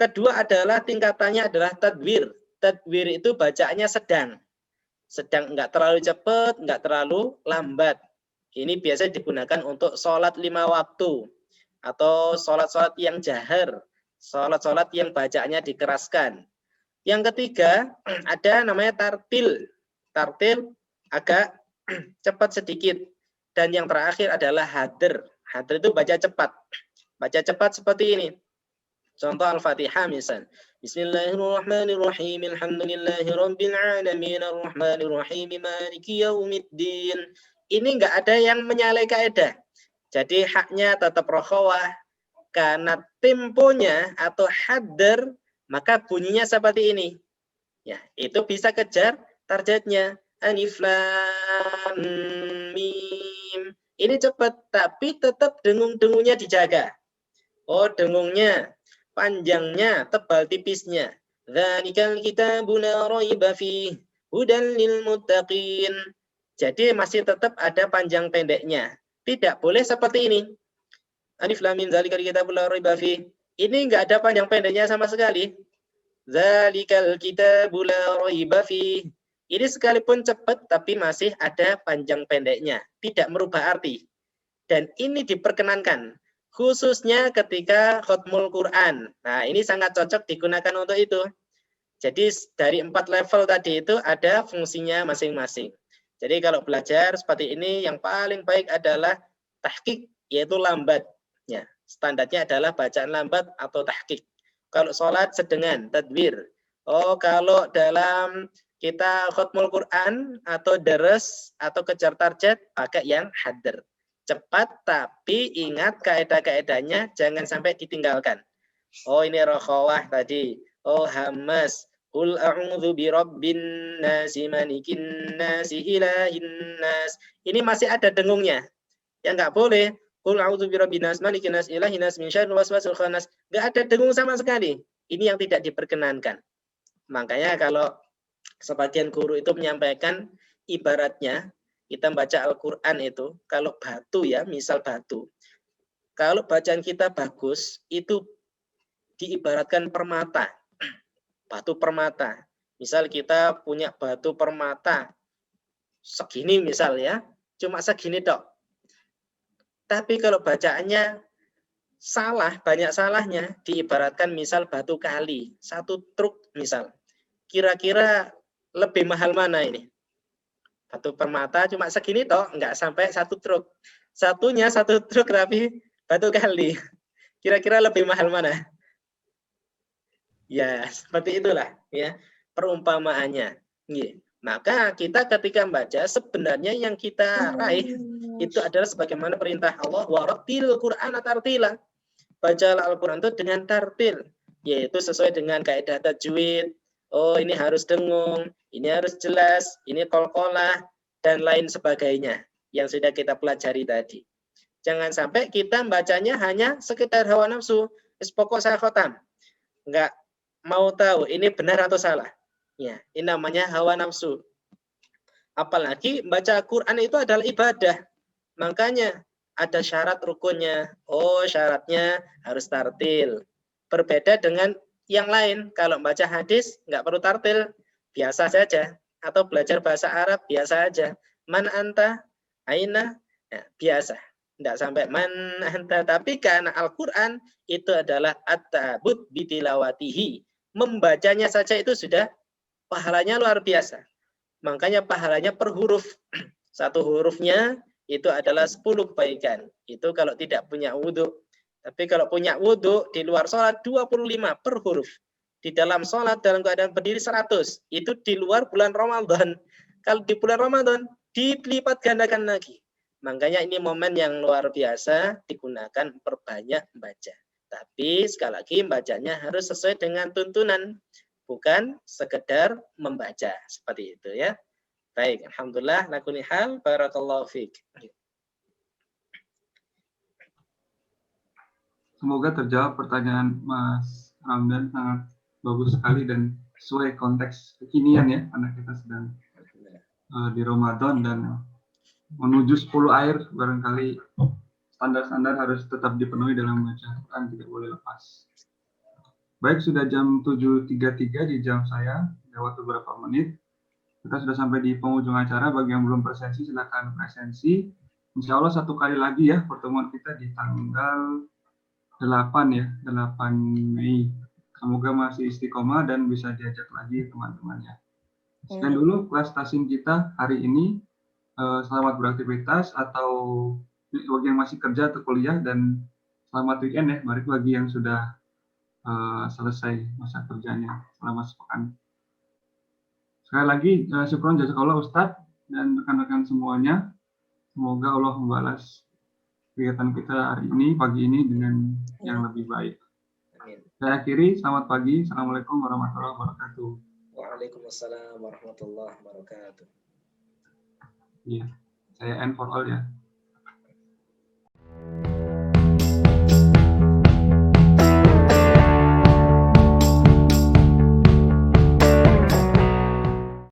kedua adalah tingkatannya adalah tadwir. Tadwir itu bacaannya sedang. Sedang, enggak terlalu cepat, enggak terlalu lambat. Ini biasa digunakan untuk sholat 5 waktu atau sholat-sholat yang jahar, sholat-sholat yang bacaannya dikeraskan. Yang ketiga ada namanya tartil. Tartil agak cepat sedikit. Dan yang terakhir adalah hadir. Hadir itu baca cepat. Baca cepat seperti ini. Contoh Al-Fatihah misal. Bismillahirrahmanirrahim. Alhamdulillahirabbil alamin arrahmanirrahim maliki yaumiddin. Ini enggak ada yang menyalahi kaidah. Jadi haknya tetap rokhawah. Karena temponya atau hadir, maka bunyinya seperti ini. Ya, itu bisa kejar targetnya. Alif lam mim. Ini cepat, tapi tetap dengung-dengungnya dijaga. Oh, dengungnya, panjangnya, tebal tipisnya. Dzalikal kitabu la raiba fihi hudan lil muttaqin. Jadi masih tetap ada panjang pendeknya. Tidak boleh seperti ini. Alif lam mim dzalikal kitabu la raiba fihi. Ini enggak ada panjang pendeknya sama sekali. Dzalikal kitabu la raiba fihi. Ini sekalipun cepat tapi masih ada panjang pendeknya, tidak merubah arti. Dan ini diperkenankan, khususnya ketika khatmul Quran. Nah, ini sangat cocok digunakan untuk itu. Jadi dari 4 level tadi itu ada fungsinya masing-masing. Jadi kalau belajar seperti ini, yang paling baik adalah tahqiq, yaitu lambat. Ya, standarnya adalah bacaan lambat atau tahqiq. Kalau sholat sedengan, tadwir. Oh, kalau dalam kita khatmul Quran atau deres atau kejar target pakai yang hadir. Cepat tapi ingat kaidah-kaidahnya jangan sampai ditinggalkan. Oh, ini rokhawah tadi. Oh, hamas. Qul a'udzu birabbin nasi malikin nasi ilahin nas. Ini masih ada dengungnya. Ya enggak boleh. Qul a'udzu birabbin nas malikin nas ilahin nas min syarril waswasil khannas. Enggak ada dengung sama sekali. Ini yang tidak diperkenankan. Makanya kalau sebagian guru itu menyampaikan ibaratnya kita baca Al-Quran itu kalau batu ya, misal batu. Kalau bacaan kita bagus, itu diibaratkan permata, batu permata. Misal kita punya batu permata segini misal ya, cuma segini dok. Tapi kalau bacaannya salah, banyak salahnya, diibaratkan misal batu kali, 1 truk misal. Kira-kira lebih mahal mana ini? Batu permata cuma segini toh, enggak sampai 1 truk. Satunya 1 truk tapi batu kali. Kira-kira lebih mahal mana? Ya, seperti itulah ya perumpamaannya. Maka kita ketika membaca sebenarnya yang kita raih itu adalah sebagaimana perintah Allah, warattil Qur'ana tartila. Bacalah Al-Qur'an itu dengan tartil, yaitu sesuai dengan kaidah tajwid. Oh, ini harus dengung, ini harus jelas, ini qalqalah dan lain sebagainya yang sudah kita pelajari tadi. Jangan sampai kita bacanya hanya sekedar hawa nafsu, pokok saya khotam. Enggak mau tahu ini benar atau salah. Ya, ini namanya hawa nafsu. Apalagi baca Quran itu adalah ibadah. Makanya ada syarat rukunnya. Oh, syaratnya harus tartil. Berbeda dengan yang lain. Kalau baca hadis nggak perlu tartil, biasa saja. Atau belajar bahasa Arab biasa aja. Man anta, aina, ya, biasa. Tidak sampai man anta. Tapi karena Al-Quran itu adalah at-ta'bud bitilawatihi. Membacanya saja itu sudah pahalanya luar biasa. Makanya pahalanya per huruf. 1 hurufnya itu adalah 10 kebaikan. Itu kalau tidak punya wudhu. Tapi kalau punya wudhu di luar sholat 25 per huruf. Di dalam sholat dalam keadaan berdiri 100. Itu di luar bulan Ramadan. Kalau di bulan Ramadan dilipat gandakan lagi. Makanya ini momen yang luar biasa digunakan perbanyak membaca. Tapi sekali lagi bacanya harus sesuai dengan tuntunan. Bukan sekedar membaca. Seperti itu ya. Baik, alhamdulillah, lakuni hal, barakallahu fiik. Semoga terjawab pertanyaan Mas Ramdan, sangat bagus sekali dan sesuai konteks kekinian ya, karena kita sedang di Ramadan dan menuju 10 air, barangkali standar-standar harus tetap dipenuhi dalam membaca Quran, tidak boleh lepas. Baik, sudah jam 7.33 di jam saya, lewat beberapa menit. Kita sudah sampai di penghujung acara. Bagi yang belum presensi, silakan presensi. Insya Allah 1 kali lagi ya pertemuan kita di tanggal 8 ya, 8 Mei. Semoga masih istiqomah dan bisa diajak lagi teman-temannya. Sekian dulu kelas tasim kita hari ini. Selamat beraktivitas atau bagi yang masih kerja atau kuliah, dan selamat weekend ya. Mari bagi yang sudah selesai masa kerjanya selama sepekan. Sekali lagi, syukron jazakallah Ustadz dan rekan-rekan semuanya. Semoga Allah membalas kegiatan kita hari ini, pagi ini dengan yang lebih baik. Amin. Saya akhiri, selamat pagi. Assalamualaikum warahmatullahi wabarakatuh. Waalaikumsalam warahmatullahi wabarakatuh. Iya, saya end for all ya.